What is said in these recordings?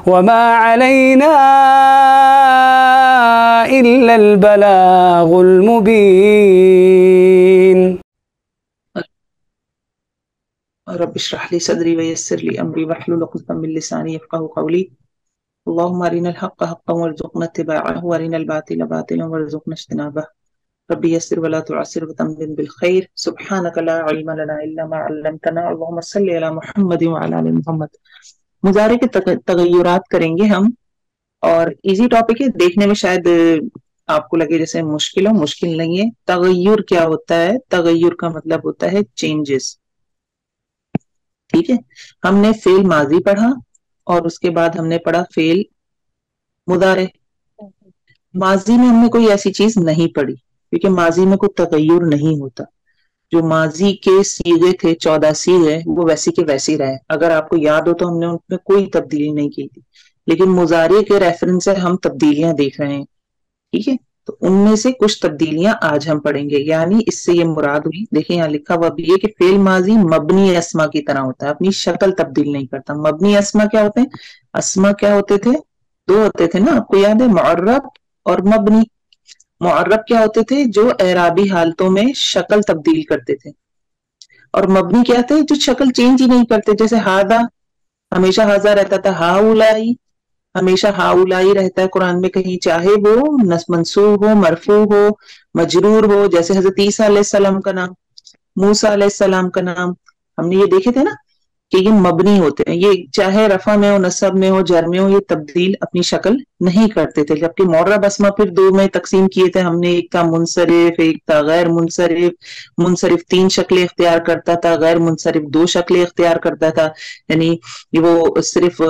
وما علينا إلا البلاغ المبين. رب اشرح لي صدري ويسر لي امري واحلل عقدة من لساني يفقهوا قولي. اللهم ارنا الحق حقا وارزقنا اتباعه وارنا الباطل باطلا وارزقنا اجتنابه. رب يسر ولا تعسر وتمم بالخير. سبحانك لا علم لنا الا ما علمتنا. اللهم صل على محمد وعلى ال محمد. मुजारे के तगय्युरात करेंगे हम, और इजी टॉपिक है, देखने में शायद आपको लगे जैसे मुश्किल हो, मुश्किल नहीं है। तगय्युर क्या होता है? तगय्युर का मतलब होता है चेंजेस। ठीक है, हमने फेल माजी पढ़ा और उसके बाद हमने पढ़ा फेल मुदारे। माजी में हमने कोई ऐसी चीज नहीं पढ़ी क्योंकि माजी में कोई तगय्युर नहीं होता। जो माजी के सीगे थे, 14 सीगे, वो वैसी के वैसे ही रहे। अगर आपको याद हो तो हमने उनमें कोई तब्दीली नहीं की थी, लेकिन मुजारे के रेफरेंस से हम तब्दीलियां देख रहे हैं। ठीक है, तो उनमें से कुछ तब्दीलियां आज हम पढ़ेंगे। यानी इससे ये मुराद हुई, देखिए यहाँ लिखा हुआ भी है कि फेल माजी मबनी अस्मा की तरह होता है, अपनी शक्ल तब्दील नहीं करता। मबनी अस्मा क्या होते हैं? अस्मा क्या होते थे? दो होते थे ना, आपको याद है, मुअर्रब और मबनी। मुअर्रब क्या होते थे? जो एराबी हालतों में शक्ल तब्दील करते थे, और मबनी क्या थे? जो शक्ल चेंज ही नहीं करते। जैसे हादा, हमेशा हाजा रहता था, हाउलाई हमेशा हाउलाई रहता है कुरान में कहीं, चाहे वो मंसूब हो, मरफू हो, मजरूर हो। जैसे हजरत ईसा अलैहिस्सलाम का नाम, मूसा अलैहिस्सलाम का नाम, हमने ये देखे थे ना कि ये मबनी होते हैं। ये चाहे रफा में हो, नसब में हो, जर में हो, ये तब्दील अपनी शक्ल नहीं करते थे। जबकि मुअर्रब अस्मा फिर दो में तकसीम किए थे हमने, एक था मुनसरिफ, एक था गैर मुनसरिफ। मुनसरिफ 3 शक्लें इख्तियार करता था, गैर मुनसरिफ 2 शक्लें इख्तियार करता था। यानी वो सिर्फ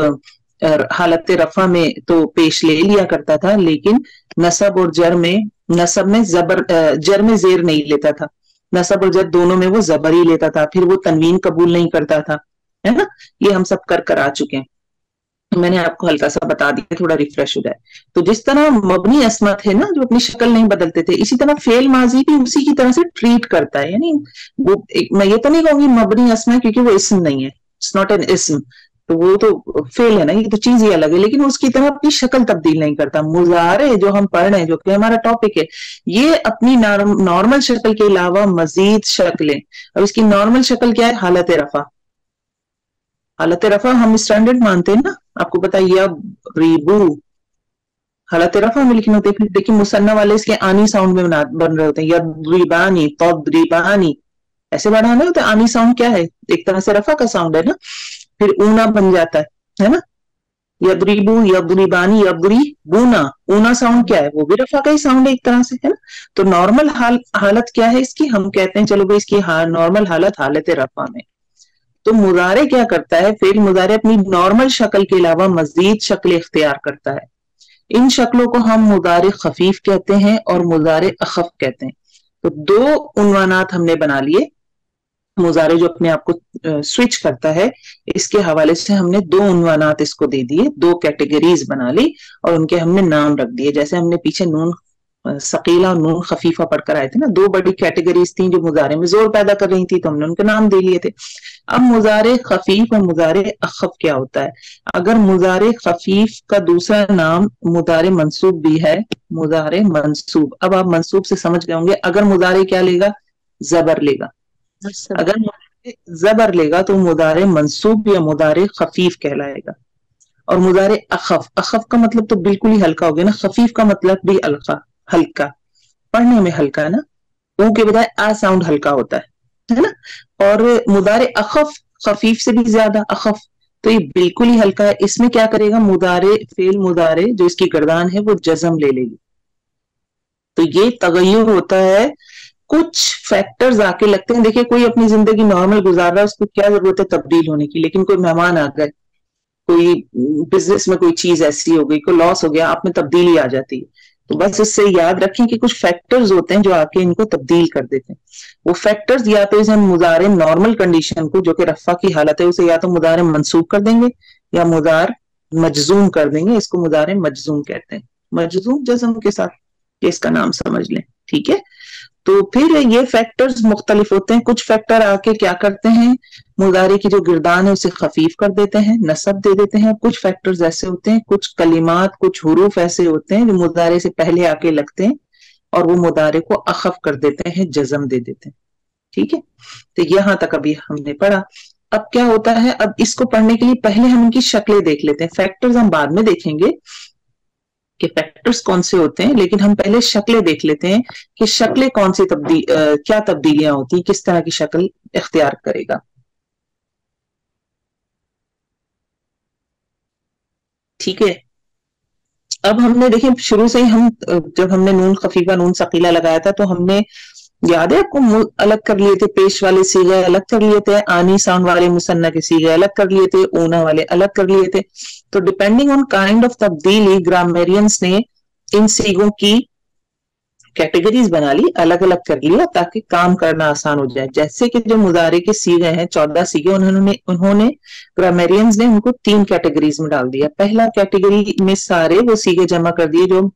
हालत रफा में तो पेश ले लिया करता था, लेकिन नसब और जर में, नसब में जर में जेर नहीं लेता था, नसब और जर दोनों में वो जबर ही लेता था। फिर वो तनवीन कबूल नहीं करता था, है ना। ये हम सब कर आ चुके हैं, मैंने आपको हल्का सा बता दिया, थोड़ा रिफ्रेश हो जाए। तो जिस तरह मबनी अस्मा थे ना, जो अपनी शक्ल नहीं बदलते थे, इसी तरह फेल माजी भी उसी की तरह से ट्रीट करता है। यानी वो मैं ये तो नहीं कहूंगी मबनी अस्मा क्योंकि वो इसम नहीं है, इट्स नॉट एन इसम, तो वो तो फेल है ना, ये तो चीज ही अलग है, लेकिन उसकी तरह अपनी शक्ल तब्दील नहीं करता। मुजारे जो हम पढ़ रहे हैं, जो कि हमारा टॉपिक है, ये अपनी नॉर्मल शक्ल के अलावा मजीद शक्लें। अब इसकी नॉर्मल शक्ल क्या है? हालत रफा। हालत रफा हम स्टैंडर्ड मानते हैं ना, आपको पता है, रिबू हालत रफा में लिखने होते हैं। फिर देखिए मुसन्ना वाले इसके आनी साउंड में बन रहे होते हैं, यद्रिबानी, तद्रिबानी, ऐसे बढ़ाने होते हैं। आनी साउंड क्या है? एक तरह से रफा का साउंड है ना, फिर ऊना बन जाता है ना, यद्रिबू, यद्रिबानी, यद्रिबूना, ऊना साउंड क्या है? वो भी रफा का ही साउंड है एक तरह से, है ना। तो नॉर्मल हालत क्या है इसकी? हम कहते हैं चलो भाई इसकी नॉर्मल हालत हालत रफा में। तो मुजारे क्या करता है? फेल मुजारे अपनी नॉर्मल शक्ल के अलावा मजीद शक्ल इख्तियार करता है। इन शक्लों को हम मुजारे खफीफ कहते हैं और मुजारे अखफ कहते हैं। तो 2 उन्वानात हमने बना लिए। मुजारे जो अपने आप को स्विच करता है, इसके हवाले से हमने 2 उन्वानात इसको दे दिए, 2 कैटेगरीज बना ली और उनके हमने नाम रख दिए। जैसे हमने पीछे नून सकीला और नून खफीफा पढ़कर आए थे ना, 2 बड़ी कैटेगरीज थी जो मुजारे में जोर पैदा कर रही थी, तो हमने उनके नाम दे लिए थे। अब मुजारे खफीफ और मुजारे अखफ क्या होता है? अगर मुजारे खफीफ का दूसरा नाम मुजारे मंसूब भी है, मुजारे मंसूब। अब आप मंसूब से समझ गए होंगे, अगर मुजारे क्या लेगा? जबर लेगा। अगर जबर लेगा तो मुजारे मंसूब या मुजारे खफीफ कहलाएगा। और मुजारे अखफ, अखफ का मतलब तो बिल्कुल ही हल्का हो गया ना, खफीफ का मतलब भी हल्का, पढ़ने में हल्का है ना, ऊ के बजाय आ साउंड हल्का होता है ना। और मुदारे अखफ, खफीफ से भी ज्यादा अखफ, तो ये बिल्कुल ही हल्का है। इसमें क्या करेगा? मुदारे फेल मुदारे जो इसकी गर्दान है वो जज्म ले लेगी। तो ये तगय्युर होता है, कुछ फैक्टर्स आके लगते हैं। देखिए कोई अपनी जिंदगी नॉर्मल गुजार रहा है, उसको क्या जरूरत है तब्दील होने की, लेकिन कोई मेहमान आ गए, कोई बिजनेस में कोई चीज ऐसी हो गई, कोई लॉस हो गया, आप में तब्दीली आ जाती है। तो बस इससे याद रखें कि कुछ फैक्टर्स होते हैं जो आके इनको तब्दील कर देते हैं। वो फैक्टर्स या तो इसे हम मुजारे नॉर्मल कंडीशन को, जो कि रफा की हालत है, उसे या तो मुजारे मंसूब कर देंगे या मुजार मजजूम कर देंगे। इसको मुजारे मजजूम कहते हैं, मजजूम जज्म के साथ, इसका नाम समझ लें। ठीक है, تو پھر یہ فیکٹرز مختلف ہوتے ہیں. کچھ فیکٹر آ کے کیا کرتے ہیں, مضارع کی جو گردان ہے اسے خفیف کر دیتے ہیں, نصب دے دیتے ہیں. کچھ فیکٹرز ایسے ہوتے ہیں, کچھ کلمات, کچھ حروف ایسے ہوتے ہیں جو مضارع سے پہلے آ کے لگتے ہیں اور وہ مضارع کو اخف کر دیتے ہیں, جزم دے دیتے ہیں. ٹھیک ہے, تو یہاں تک ابھی ہم نے پڑھا. اب کیا ہوتا ہے, اب اس کو پڑھنے کے لیے پہلے ہم ان کی شکلیں دیکھ لیتے ہیں. فیکٹرز ہم بعد میں دیکھیں گے کہ فیکٹرز کون سے ہوتے ہیں, لیکن ہم پہلے شکلیں دیکھ لیتے ہیں کہ شکلیں کون سی کیا تبدیلیاں ہوتی ہیں, کس طرح کی شکل اختیار کرے گا. ٹھیک ہے, اب ہم نے دیکھیں شروع سے ہی جب ہم نے نون خفیفہ نون ثقیلہ لگایا تھا تو ہم نے یاد ہے آپ کو الگ کر لیے تھے, پیش والے سیغے الگ کر لیے تھے, آنی ساؤنڈ والے مثنیٰ کے سیغے الگ کر لیے تھے, اونا والے الگ کر لیے تھے. تو ڈیپینڈنگ آن کائنڈ آف تبدیلی گرامیرینس نے ان سیغوں کی کیٹیگریز بنا لی, الگ الگ کر لیا تاکہ کام کرنا آسان ہو جائے. جیسے کہ جو مضارع کے سیغے ہیں 14 سیغے, انہوں نے گرامرینز نے ان کو 3 کیٹیگریز میں ڈال دیا. پہلا کیٹیگری میں سارے وہ سیغے جمع کر دیے جو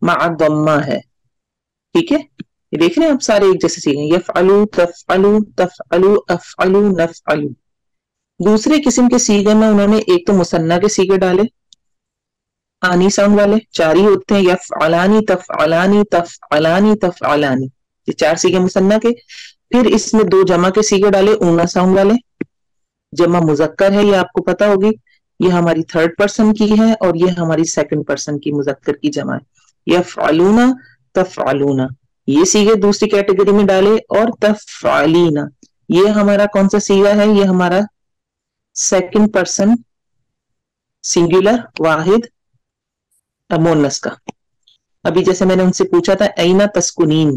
مع ضمہ ہے. ٹھیک ہے, یہ دیکھ رہے ہیں آپ سارے ایک جیسے سیغے, یفعلو تفعلو تفعلو افعلو نفعلو. دوسرے قسم کے سیغے میں انہوں نے ایک تو مثنیٰ کے سیغے ڈالے, آنی ساؤنڈ والے 4 ہی ہوتے ہیں, یفعلانی تفعلانی تفعلانی تفعلانی, یہ 4 سیغے مثنیٰ کے. پھر اس میں 2 جمع کے سیغے ڈالے, اونا ساؤنڈ والے, جمع مذکر ہے, یہ آپ کو پتا ہوگی, یہ ہماری 3rd پرسن کی ہے اور یہ ہماری 2nd پرسن کی مذکر کی جمع ہے. یفعلون تفعلون, یہ سیغے دوسری کیٹیگری میں ڈالے. اور تفعلینا, یہ ہمارا کون سا سیغہ ہے, یہ ہمارا 2nd پرسن سنگولر واحد مونس کا. ابھی جیسے میں نے ان سے پوچھا تھا اینا تسکنین,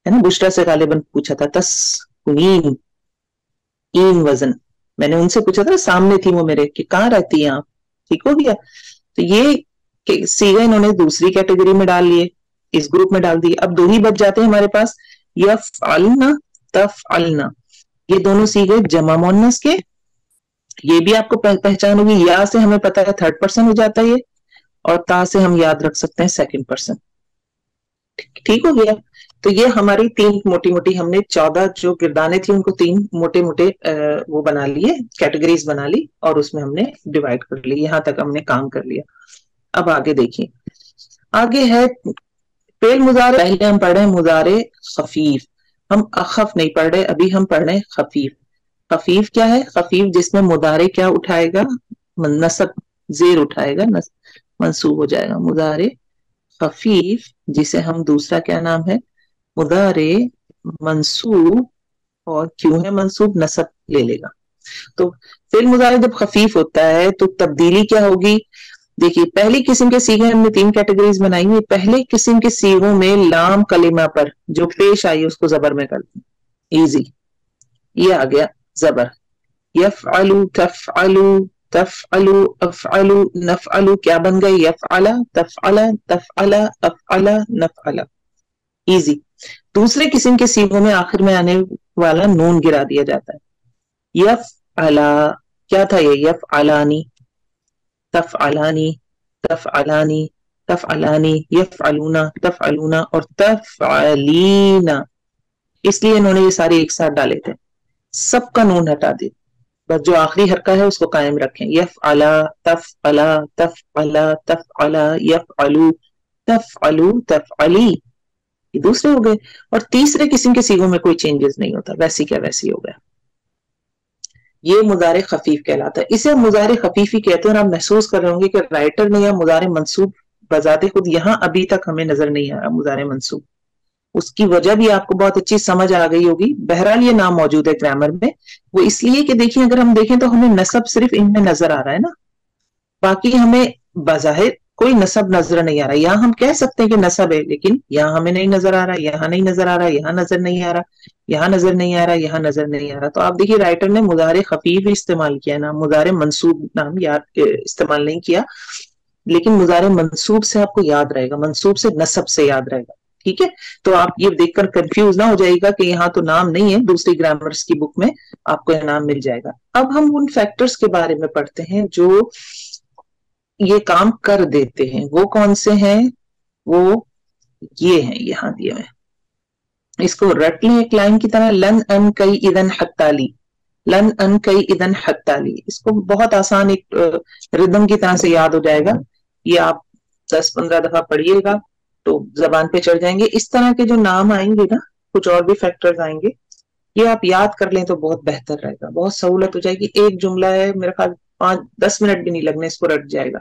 ہے نا, بشرا سے غالباً پوچھا تھا تسکنین, این وزن, میں نے ان سے پوچھا تھا, سامنے تھی وہ میرے, کہ کہاں رہتی ہیں آپ. ٹھیک ہو گیا, تو یہ سیغے انہوں نے دوسری کیٹیگری میں ڈال لیے, اس گروپ میں ڈال دیے. اب 2 ہی بچ جاتے ہیں ہمارے پاس, یفعلنا تفعلنا, یہ دونوں سیغے جمع مؤنث کے. یہ بھی آپ کو پہچان ہوگی, یا سے ہمیں پتا ہے 3rd پرسن ہو جاتا ہے یہ, اور تا سے ہم یاد رکھ سکتے ہیں 2nd پرسن. ٹھیک ہو گیا, تو یہ ہماری 3 موٹی موٹی, ہم نے 14 جو گردانے تھی ان کو 3 موٹے موٹے وہ بنا لیے, کیٹیگریز بنا لی, اور اس میں ہم نے ڈیوائیڈ کر لی. یہاں تک ہم نے کام کر لیا. اب آگے دیکھیں, آگے ہے فعل مضارع. پہلے ہم پڑھ رہے ہیں مضارع خفیف, ہم اخف نہیں پڑھ رہے, ابھی ہم پڑھ رہے ہیں خفیف. خفیف کیا ہے, خفیف جس میں مضارع کیا اٹھائے گا, نصب زیر اٹھائے گا, منصوب ہو جائے گا. مضارع خفیف جسے ہم دوسرا کیا نام ہے, مضارع منصوب, اور کیوں ہے منصوب, نصب لے لے گا. تو فعل مضارع جب خفیف ہوتا ہے تو تبدیلی کیا ہوگی. دیکھیے پہلی قسم کے سیغے ہم نے 3 کیٹیگریز بنائی ہوئی. پہلے قسم کے سیغوں میں لام کلمہ پر جو پیش آئی اس کو زبر میں کرتے ہیں, ایزی. یہ آ گیا زبر, یفعلو تفعلو تفعلو افعلو نفعلو, کیا بن گئے, یفعلا تفعلا تفعلا افعلا نفعلا, ایزی. دوسرے قسم کے سیغوں میں آخر میں آنے والا نون گرا دیا جاتا ہے. یفعلا, کیا تھا یہ, یفعلانی تفعلانی تفعلانی تفعلانی, یفعلونا تفعلونا, اور تفعلینا. اس لیے انہوں نے یہ سارے ایک ساتھ ڈالے تھے. سب کا نون ہٹا دے, بس جو آخری حرکہ ہے اس کو قائم رکھیں. یفعلا تفعلا تفعلا تفعلا یفعلو تفعلو تفعلی, یہ دوسرے ہو گئے. اور تیسرے قسم کے سیغوں میں کوئی چینجز نہیں ہوتا, ویسی کیا ویسی ہو گیا. یہ مضارع خفیف کہلاتا ہے. اسے مضارع خفیف ہی کہتے ہیں. اور آپ محسوس کر رہے ہوں گے کہ رائٹر نے یا مضارع منصوب بذات خود یہاں ابھی تک ہمیں نظر نہیں آ رہا مضارع منصوب. اس کی وجہ بھی آپ کو بہت اچھی سمجھ آ گئی ہوگی. بہرحال یہ نام موجود ہے گرامر میں, وہ اس لیے کہ دیکھیں اگر ہم دیکھیں تو ہمیں نصب صرف ان میں نظر آ رہا ہے نا, باقی ہمیں بظاہر کوئی نصب نظر نہیں آ رہا. یہاں ہم کہہ سکتے ہیں کہ نصب ہے, لیکن یہاں ہمیں نہیں نظر آ رہا, یہاں نہیں نظر آ رہا, یہاں نظر نہیں آ رہا, یہاں نظر نہیں آ رہا, یہاں نظر نہیں آ رہا. تو آپ دیکھیے رائٹر نے مضارع خفیف استعمال کیا نام, مضارع منصوب نام استعمال نہیں کیا. لیکن مضارع منصوب سے آپ کو یاد رہے گا, منصوب سے نصب سے یاد رہے گا. ٹھیک ہے, تو آپ یہ دیکھ کر کنفیوز نہ ہو جائے گا کہ یہاں تو نام نہیں ہے, دوسری گرامرز کی بک میں آپ کو نام مل جائے گا. اب ہم ان فیکٹرز کے بارے میں پڑھتے ہیں جو یہ کام کر دیتے ہیں. وہ کون سے ہیں, وہ یہ ہیں, یہاں دیے ہوئے. इसको रट लें एक लाइन की तरह, लन अन कई इदन हत्ताली, लन अन कई इदन हत्ताली। इसको बहुत आसान एक रिदम की तरह से याद हो जाएगा। ये आप 10-15 दफा पढ़िएगा तो जबान पे चढ़ जाएंगे। इस तरह के जो नाम आएंगे ना, कुछ और भी फैक्टर्स आएंगे, ये आप याद कर लें तो बहुत बेहतर रहेगा, बहुत सहूलत हो जाएगी। एक जुमला है, मेरे ख्याल 5-10 मिनट भी नहीं लगने, इसको रट जाएगा।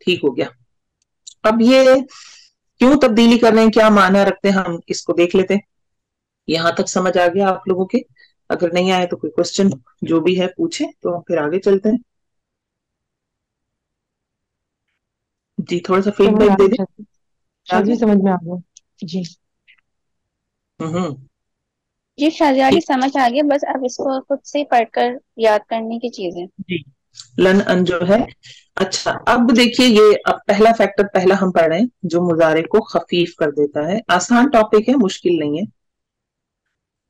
ठीक हो गया। अब ये क्यों तब्दीली कर रहे हैं, क्या माना रखते हैं, हम इसको देख लेते हैं। यहां तक समझ आ गया आप लोगों के? अगर नहीं आए तो कोई क्वेश्चन जो भी है पूछे, तो हम फिर आगे चलते हैं। जी थोड़ा सा समझ फीडबैक आ दे गया दें। शायद। आ जी गया? समझ में आ गया जी। हम्म। जी शाजिया जी ठीक। समझ आ गया, बस अब इसको खुद से पढ़कर याद करने की चीज है। जी लन अन जो है। अच्छा अब देखिए, ये अब पहला फैक्टर पहला हम पढ़ रहे हैं जो मुजारे को खफीफ कर देता है। आसान टॉपिक है, मुश्किल नहीं है।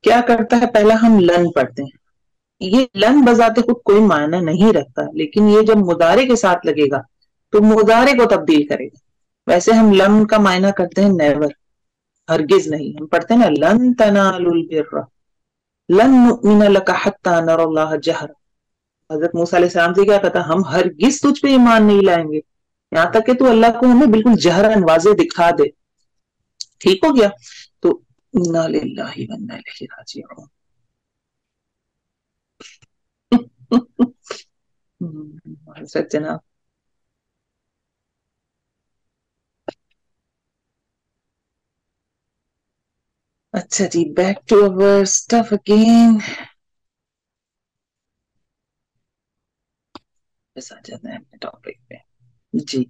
क्या करता है, पहला हम लन पढ़ते हैं। ये लन बजाते खुद कोई मायना नहीं रखता, लेकिन ये जब मुदारे के साथ लगेगा तो मुदारे को तब्दील करेगा। वैसे हम लन का मायना करते हैं नेवर, हरगिज नहीं। हम पढ़ते हैं ना, लन तनालुल बिर्रा लन नुमिन लका हत्ता नरल्लाह जहरा। हजरत मूसा अलैहिस्सलाम से क्या कहता, हम हरगिज तुझ पे ईमान नहीं लाएंगे यहाँ तक कि तू अल्लाह को हमें बिल्कुल जहरन वाज़े दिखा दे। ठीक हो गया। तो इन्ना लिल्लाहि व इन्ना इलैहि राजिऊन। हजरत जनाब, अच्छा जी, back to our stuff again. बस आ जाते हैं अपने टॉपिक पे। जी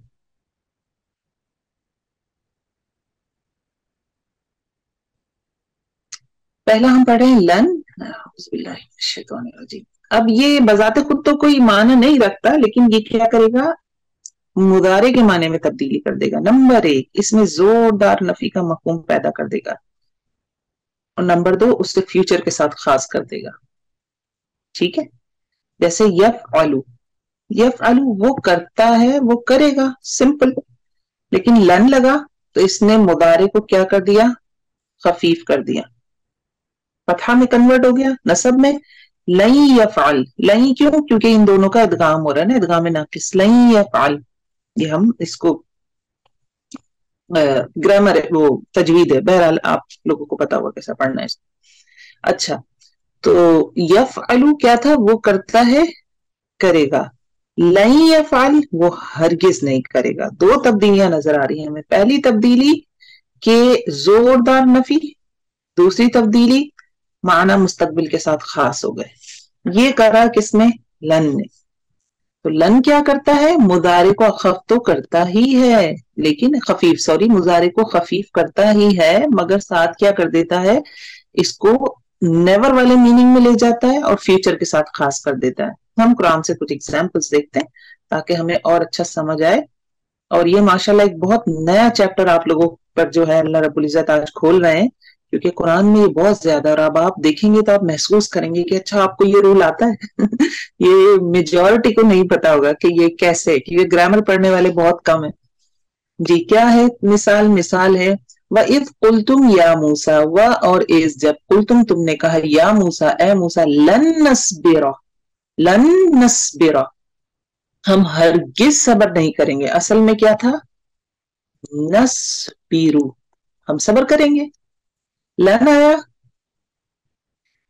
पहला हम पढ़े लन। अब ये बजाते खुद तो कोई माना नहीं रखता, लेकिन ये क्या करेगा, मुदारे के माने में तब्दीली कर देगा। नंबर 1, इसमें जोरदार नफी का मफहूम पैदा कर देगा। और नंबर 2, उससे फ्यूचर के साथ खास कर देगा। ठीक है, जैसे यफ आलू वो करता है, वो करेगा, सिंपल। लेकिन लन लगा तो इसने मुदारे को क्या कर दिया, खफीफ कर दिया, फतहा में कन्वर्ट हो गया, नसब में। लई यफअल, लई क्यों, क्योंकि इन दोनों का इदगाम हो रहा है ना, इदगाम नाकिस, लई यफअल। ये हम इसको ग्रामर है, वो तजवीद है, बहरहाल आप लोगों को पता होगा कैसा पढ़ना है इसको। अच्छा, तो यफअलु क्या था, वो करता है, करेगा। लई यफअल वो हरगिज नहीं करेगा। दो तब्दीलियां नजर आ रही हैं हमें। पहली तब्दीली के जोरदार नफी, दूसरी तब्दीली माना मुस्तकबिल के साथ खास हो गए। ये करा किसमें, लन ने। तो लन क्या करता है, मुजारे को खफ तो करता ही है, लेकिन खफीफ, सॉरी, मुजारे को खफीफ करता ही है, मगर साथ क्या कर देता है, इसको नेवर वाले मीनिंग में ले जाता है और फ्यूचर के साथ खास कर देता है। हम कुरान से कुछ एग्जाम्पल्स देखते हैं ताकि हमें और अच्छा समझ आए। और ये माशाल्लाह एक बहुत नया चैप्टर आप लोगों पर जो है अल्लाह रब्बुल इज्जत आज खोल रहे हैं, क्योंकि कुरान में ये बहुत ज्यादा, और अब आप देखेंगे तो आप महसूस करेंगे कि अच्छा आपको ये रूल आता है। ये मेजॉरिटी को नहीं पता होगा कि ये कैसे, क्योंकि ग्रामर पढ़ने वाले बहुत कम है। जी क्या है मिसाल, मिसाल है व इफ कुलतुम या मूसा, व और इस जब कुलतुम तुमने कहा, या मूसा ए मूसा, लन नस्बिरा, लन नस्बिरा हम हरगिज सबर नहीं करेंगे। असल में क्या था, नस्बिरु हम सबर करेंगे। लन आया,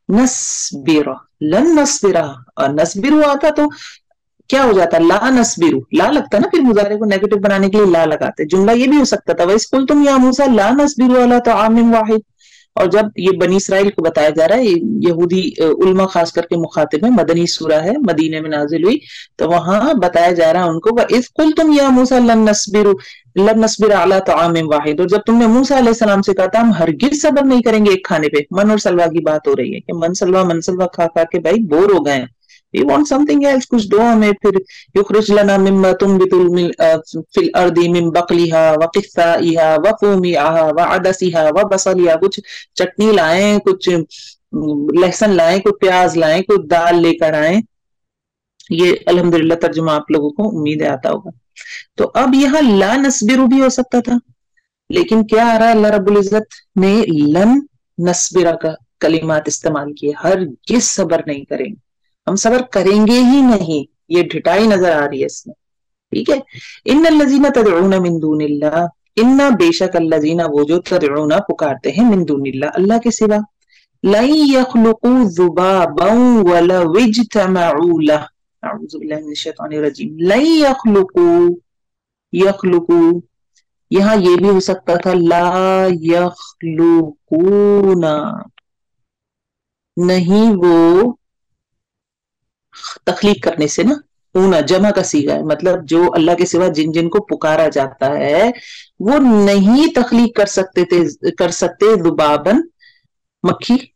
नस्बिरा, लन नस्बिरा, और नस्बिरु आता तो क्या हो जाता, ला नस्बिरु, ला लगता ना, फिर मुजारे को नेगेटिव बनाने के लिए ला लगाते। जुमला ये भी हो सकता था, वैसे कुल तुम या मूसा ला नस्बिरु अला तआमिन वाहिद। और जब ये बनी इसराइल को बताया जा रहा है, यहूदी उल्मा खास करके मुखातिब है, मदनी सूरा है, मदीने में नाजिल हुई, तो वहां बताया जा रहा है उनको, इस कुल तुम या मूसा लन नस्बिर अला तआमिन वाहिद। और जब तुमने मूसा अलैहि सलाम से कहा था हम हरगिज सब्र नहीं करेंगे एक खाने पे, मन और सलवा की बात हो रही है कि मन सलवा खा खा के भाई बोर हो गए हैं, we want something else, कुछ दो हमें। फिर युखरिज लना मिम्मा तुनबितुल फिल अर्दी मिन बकलिहा व किस्साइहा व फूमिहा व अदसिहा व बसलिहा, कुछ चटनी लाएं, कुछ लहसुन लाएं, कुछ प्याज लाएं, कुछ दाल लेकर आए। ये अल्हम्दुलिल्लाह तर्जुमा आप लोगों को उम्मीद है आता होगा। तो अब यहाँ ला नस्बिरु भी हो सकता था, लेकिन क्या आ रहा है, अल्लाह रब्बुल इज्जत ने लन नस्बिरा का कलिमात इस्तेमाल किए, हरगिज़ सब्र नहीं करेंगे, हम सब्र करेंगे ही नहीं, ये ढिठाई नजर आ रही है इसमें। ठीक है, इन्नल्लज़ीना तदऊना मिन दूनिल्लाह, इन्ना बेशक अल्लज़ीना वो जो तदऊना पुकारते हैं मिन दूनिल्लाह अल्लाह के सिवा, लन यख्लुकू ज़ुबाबन वलव इज्तमऊ लह, अऊज़ु बिल्लाहि मिनश शैतानिर रजीम। लन यख्लुकू, यख्लुकू यहाँ ये भी हो सकता था ला यख्लुकूना, नहीं वो तखलीक करने से ना, ऊना जमा का सीगा है, मतलब जो अल्लाह के सिवा जिन जिन को पुकारा जाता है वो नहीं तखलीक कर सकते दुबाबन, मक्खी,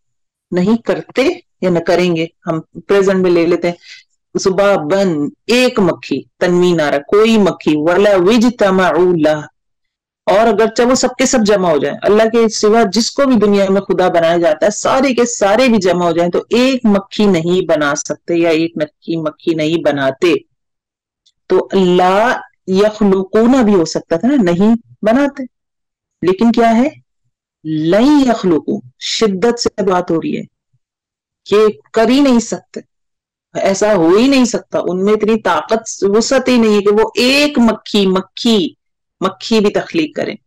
नहीं करते या न करेंगे, हम प्रेजेंट में ले लेते हैं, सुबाबन एक मक्खी, तनवीन आ रहा, कोई मक्खी, वला विजतमाउ लह, और अगर चाहे वो सबके सब जमा हो जाए, अल्लाह के सिवा जिसको भी दुनिया में खुदा बनाया जाता है सारे के सारे भी जमा हो जाए तो एक मक्खी नहीं बना सकते या एक नक्की मक्खी नहीं बनाते। तो अल्लाह यखलुकूना भी हो सकता था ना, नहीं बनाते, लेकिन क्या है, लन यखलुकू, शिद्दत से बात हो रही है, ये कर ही नहीं सकते, ऐसा हो ही नहीं सकता, उनमें इतनी ताकत वुसअत ही नहीं है कि वो एक मक्खी भी तख्लीक करें।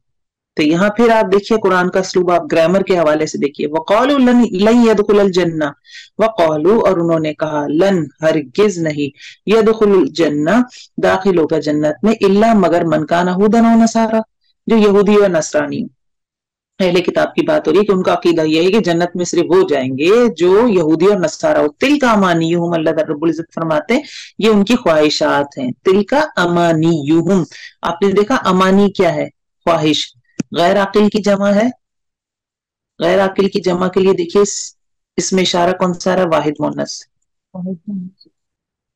तो यहाँ फिर आप देखिए कुरान का स्लूब, आप ग्रामर के हवाले से देखिए, वक़ालू लन यदखुलल जन्ना, वक़ालू और उन्होंने कहा, लन हरगिज नहीं, यदखुलल जन्ना दाखिल होगा जन्नत में, इल्ला मगर मन काना हुदन व नसारा, जो यहूदी और नसरानी, पहले किताब की बात हो रही है कि उनका अकीदा यह है कि जन्नत में सिर्फ वो जाएंगे जो यहूदी और नसारा हो। तिल का अमानियुहुम, अल्लाह रब्बुल इज्जत फरमाते हैं ये उनकी ख्वाहिशात हैं, तिल का अमानियुहुम। आपने देखा अमानी क्या है, ख्वाहिश, गैर आकिल की जमा है, गैर आकिल की जमा के लिए देखिए इसमें इशारा कौन सा रहा, वाहिद मुन्नस,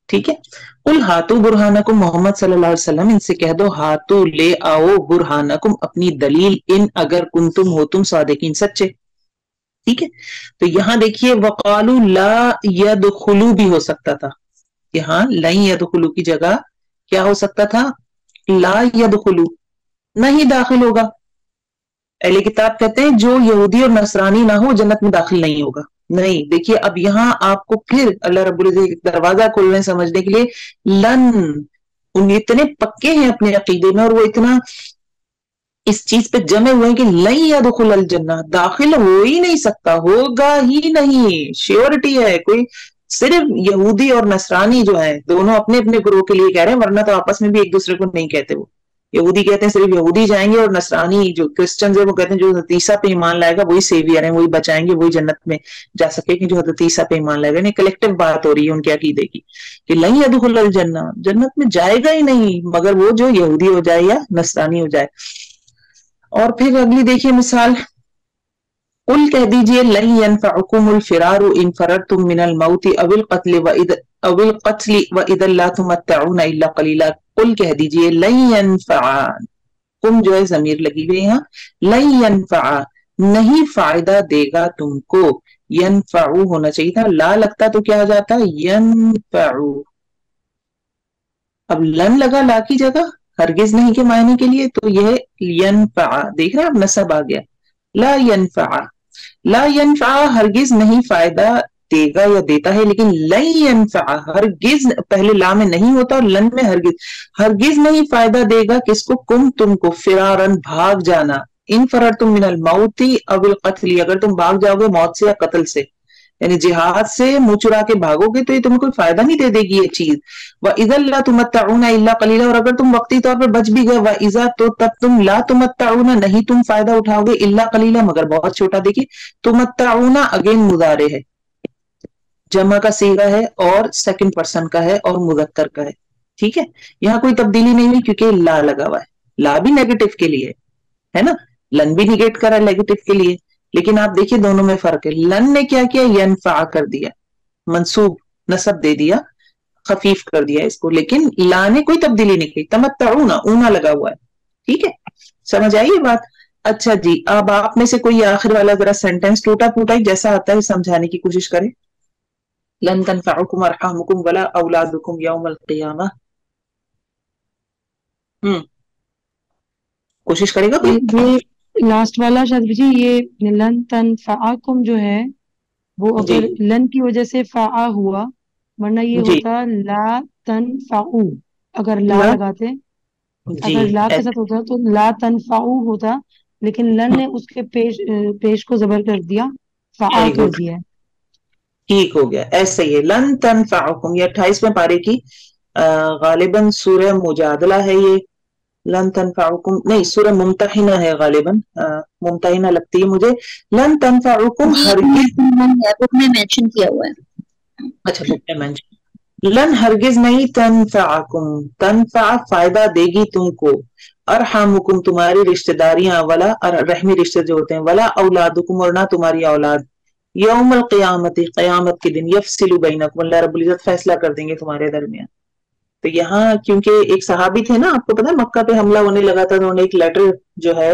ठीक है। कुल हाथू बुरहानकुम, मोहम्मद सल्लल्लाहु अलैहि वसल्लम इनसे कह दो, हाथू ले आओ बुरहानकुम, अपनी दलील, इन अगर कुंतुम हो तुम सादिकीन, सच्चे। ठीक है, तो यहां देखिए वकालू ला यदखुलू भी हो सकता था, यहाँ लन यदखुलू की जगह क्या हो सकता था, ला यदखुलू, नहीं दाखिल होगा। अहले किताब कहते हैं जो यहूदी और नसरानी ना हो जन्नत में दाखिल नहीं होगा। नहीं, देखिए अब यहाँ आपको फिर अल्लाह रब्बुल इज्जत दरवाजा खोलने समझने के लिए, लन, उन इतने पक्के हैं अपने अकीदे में और वो इतना इस चीज पे जमे हुए हैं कि लन यदखुलल जन्नह, दाखिल हो ही नहीं सकता, होगा ही नहीं, श्योरिटी है। कोई सिर्फ यहूदी और नसरानी जो है दोनों अपने अपने ग्रोह के लिए कह रहे हैं, वरना तो आपस में भी एक दूसरे को नहीं कहते। वो यहूदी कहते हैं सिर्फ यहूदी जाएंगे और नसरानी जो क्रिश्चियन है वो कहते हैं जो हज़रत ईसा पे ईमान लाएगा वही सेवियर है, वही बचाएंगे, वही जन्नत में जा सकेगी जो हज़रत ईसा पे ईमान लाएगा। नहीं, कलेक्टिव बात हो रही है उनके अकीदे की कि लन यदखुलल जन्नह, जन्नत में जाएगा ही नहीं मगर वो जो यहूदी हो जाए या नसरानी हो जाए। और फिर अगली देखिए मिसाल, कुल कह दीजिए लन यनफअकुमुल फिरारु इन फररतुम मिनल मौति अविल कत्ल व इदल ला तुमत्तऊना इल्ला कलीला। कुल कह दीजिए लन यनफअ, कुम जो है जमीर लगी हुई है यहाँ, लन यनफअ, नहीं फायदा देगा तुमको, यनफअु होना चाहिए था, ला लगता तो क्या हो जाता, यनफअु। अब लन लगा ला की जगह हरगिज नहीं के मायने के लिए, तो यह यनफअ, देख रहे हैं आप नसब आ गया, ला यनफअ, ला यनफअ हरगिज नहीं फायदा देगा या देता है, लेकिन लन यनफअ हरगिज पहले ला में नहीं होता और लन में हरगिज नहीं फायदा देगा किसको, कुम तुमको, फिरारन भाग जाना, इन फरर तुम मिनल मौती अविल कत्ल, अगर तुम भाग जाओगे मौत से या कत्ल से, यानी जिहाद से मुंह चुरा के भागोगे तो ये तुम्हें कोई फायदा नहीं दे देगी ये चीज। व इज़ल ला तुमत्तऊना इल्ला कलीला, और अगर तुम वक्ती तौर पर बच भी गए, व इज़ा, तो तब तुम ला तुमत्तऊना, नहीं तुम फायदा उठाओगे, इल्ला कलीला, मगर बहुत छोटा। देखिए तुमत्तऊना अगेन मुदारे है, जमा का सीगा है और सेकंड पर्सन का है और मुज़क्कर का है। ठीक है, यहाँ कोई तब्दीली नहीं हुई क्योंकि ला लगा हुआ है, ला भी नेगेटिव के लिए है ना, लन भी निगेट करा नेगेटिव के लिए, लेकिन आप देखिए दोनों में फर्क है। लन ने क्या किया, यनफा कर दिया, मंसूब नसब दे दिया, खफीफ कर दिया इसको, लेकिन ला ने कोई तब्दीली नहीं की, तमत्तऊना ऊना लगा हुआ है। ठीक है, समझ आई ये बात। अच्छा जी, अब आप में से कोई आखिर वाला जरा सेंटेंस टूटा फूटा ही जैसा आता है समझाने की कोशिश करें। लन तनफअकुम अरहामुकुम वला औलादुकुम यौमल क़ियामह। کوشش کرے گا کوئی؟ یہ لاسٹ والا شاید جی، یہ لن تنفعکم جو ہے وہ اگر لن کی وجہ سے فا ہوا، ورنہ یہ ہوتا لا تنفعو، اگر لا لگاتے اگر لا کے ساتھ ہوتا تو لا تنفعو ہوتا، لیکن لن نے اس کے پیش کو زبر کر دیا، فا کر دیا ہے. ٹھیک ہو گیا، ایسا ہی ہے. لن تنفعکم، یہ 28ویں پارے کی غالباً سورہ مجادلہ ہے. یہ لن تنفعکم نہیں، سورہ ممتحنہ ہے غالباً، ممتحنہ لگتی ہے مجھے. لن تنفعکم ہرگز بک میں مینشن کیا ہوا ہے. اچھا بک میں مینشن. لن ہرگز نہیں، تنفعکم تنفع فائدہ دے گی تم کو، ارحامکم تمہاری رشتہ داریاں، ولا رحمی رشتے جو ہوتے ہیں، ولا اولادکم اور نہ تمہاری اولاد، یوم القیامت قیامت کے دن، یفصل بینکم اللہ رب العزت فیصلہ کر دیں گے تمہارے درمیان. تو یہاں کیونکہ ایک صحابی تھے نا، آپ کو پتا ہے مکہ پہ حملہ ہونے لگا تھا، انہوں نے ایک لیٹر جو ہے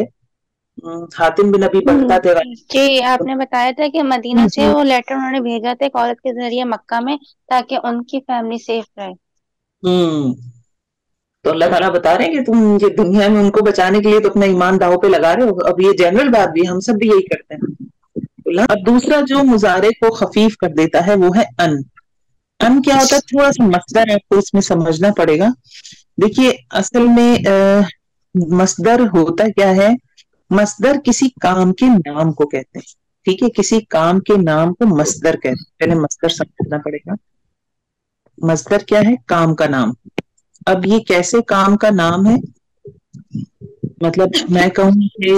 حاتم بن ابی پڑھتا تھے. جی آپ نے بتایا تھا کہ مدینہ سے وہ لیٹر انہوں نے بھیجا تھا ایک عورت کے ذریعے مکہ میں، تاکہ ان کی فیملی سیف رہے. تو اللہ تعالیٰ بتا رہے ہیں کہ تم یہ دنیا میں ان کو بچانے کے لیے تو اپنا ایمان داؤ پہ لگا رہے ہو. اب یہ جنرل بات بھی، ہم سب بھی یہی کرتے ہیں. اب دوسرا جو مضارع کو خفیف کر دیتا ہے وہ ہے ان. ان کیا ہوتا ہے؟ تھوڑا سا مصدر آپ کو اس میں سمجھنا پڑے گا. دیکھیے اصل میں مصدر ہوتا کیا ہے؟ مصدر کسی کام کے نام کو کہتے ہیں. ٹھیک ہے، کسی کام کے نام کو مصدر کہتے ہیں. پہلے مصدر سمجھنا پڑے گا. مصدر کیا ہے؟ کام کا نام. اب یہ کیسے کام کا نام ہے؟ مطلب میں کہوں کہ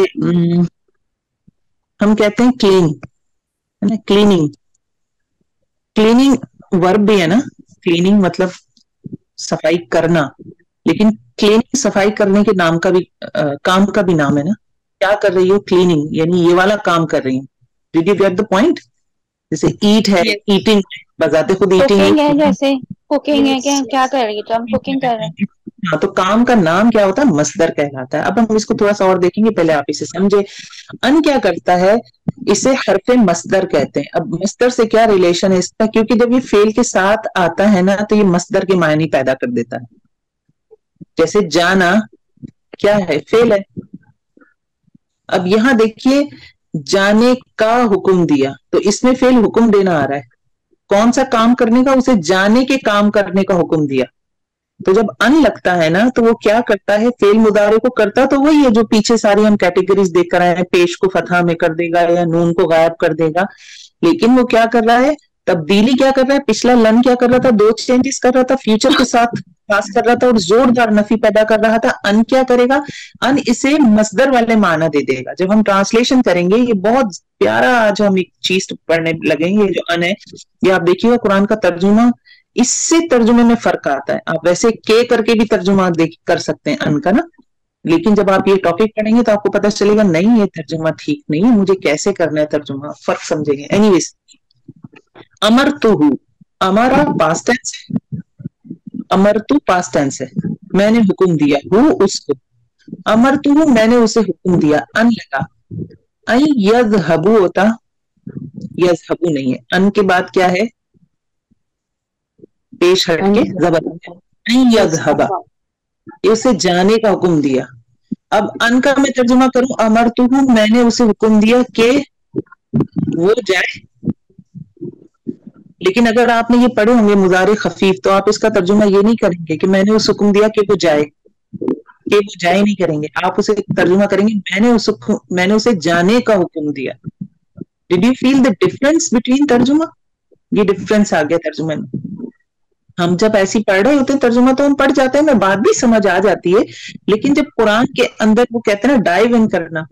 ہم کہتے ہیں کلین ہے نا، کلیننگ. کلیننگ ورب بھی ہے نا، کلیننگ مطلب صفائی کرنا، لیکن کلیننگ صفائی کرنے کے نام کا بھی کام کا بھی نام ہے نا. کیا کر رہی ہو؟ کلیننگ، یعنی یہ والا کام کر رہی ہوں. Did you get the point? جیسے ایٹ ہے، ایٹنگ بذات خود ایٹنگ ہے، جیسے کوکنگ ہے کہ کیا کر رہی ہے، تو ہم کوکنگ کر رہے ہیں. ہاں، تو کام کا نام کیا ہوتا ہے؟ مصدر کہلاتا ہے. اب ہم اس کو تھوڑا سا اور دیکھیں گے، پہلے آپ اسے سمجھے. ان کیا کرتا ہے؟ اسے حرف مصدر کہتے ہیں. اب مصدر سے کیا ریلیشن ہے اس کا؟ کیونکہ جب یہ فعل کے ساتھ آتا ہے نا تو یہ مصدر کے معنی پیدا کر دیتا ہے. جیسے جانا کیا ہے؟ فعل ہے. اب یہاں دیکھیے جانے کا حکم دیا، تو اس میں فعل حکم دینا آ رہا ہے. کون سا کام کرنے کا؟ اسے جانے کے کام کرنے کا حکم دیا. تو جب ان لگتا ہے نا تو وہ کیا کرتا ہے؟ فعل مضارع کو کرتا تو وہی ہے جو پیچھے ساری ہم کیٹیگریز دیکھ کر آئے ہیں. پیش کو فتحہ میں کر دے گا یا نون کو غائب کر دے گا، لیکن وہ کیا کر رہا ہے؟ تبدیلی کیا کر رہا ہے؟ پچھلا لن کیا کر رہا تھا؟ دو چینجز کر رہا تھا، فیوچر کے ساتھ خاص کر رہا تھا اور زوردار نفی پیدا کر رہا تھا. ان کیا کرے گا؟ ان اسے مصدر والے معنی دے دے گا. جب ہم ٹرانسلیشن کریں گے، یہ بہت پیارا آج ہم ایک چیز پڑھنے لگیں گے. یہ جو ان ہے، یہ آپ دیکھیے گا قرآن کا ترجمہ، اس سے ترجمے میں فرق آتا ہے. آپ ویسے کے کر کے بھی ترجمہ کر سکتے ہیں ان کا نا، لیکن جب آپ یہ ٹاپک پڑھیں گے تو آپ کو پتہ چلے گا نہیں یہ ترجمہ ٹھیک نہیں ہے، مجھے کیسے کرنا ہے ترجمہ، فرق سمجھیں گے. اینی ویز، امرتہ، ہمارا پاسٹ ٹینس ہے، امرتو پاسٹ ٹینس ہے، میں نے حکم دیا ہوں اس کو. امرتہ میں نے اسے حکم دیا. ان لگا، این یذہبو ہوتا، یذہبو نہیں ہے. ان کے بعد کیا ہے؟ پیش ہٹ کے زبر، این یذہبا، اسے جانے کا حکم دیا. اب ان کا میں ترجمہ کروں، امرتہ میں نے اسے حکم دیا کہ وہ جائے. لیکن اگر آپ نے یہ پڑھے ہوں گے مضارع خفیف تو آپ اس کا ترجمہ یہ نہیں کریں گے کہ میں نے اس حکم دیا کہ وہ جائے، کہ وہ جائے نہیں کریں گے. آپ اسے ترجمہ کریں گے میں نے اسے جانے کا حکم دیا. Did you feel the difference between ترجمہ؟ یہ ڈفرنس آ گیا ترجمے میں. ہم جب ایسی پڑھ رہے ہوتے ہیں ترجمہ تو ہم پڑھ جاتے ہیں، میں بات بھی سمجھ آ جاتی ہے، لیکن جب قرآن کے اندر وہ کہتے ہیں نا ڈائیو ان کرنا،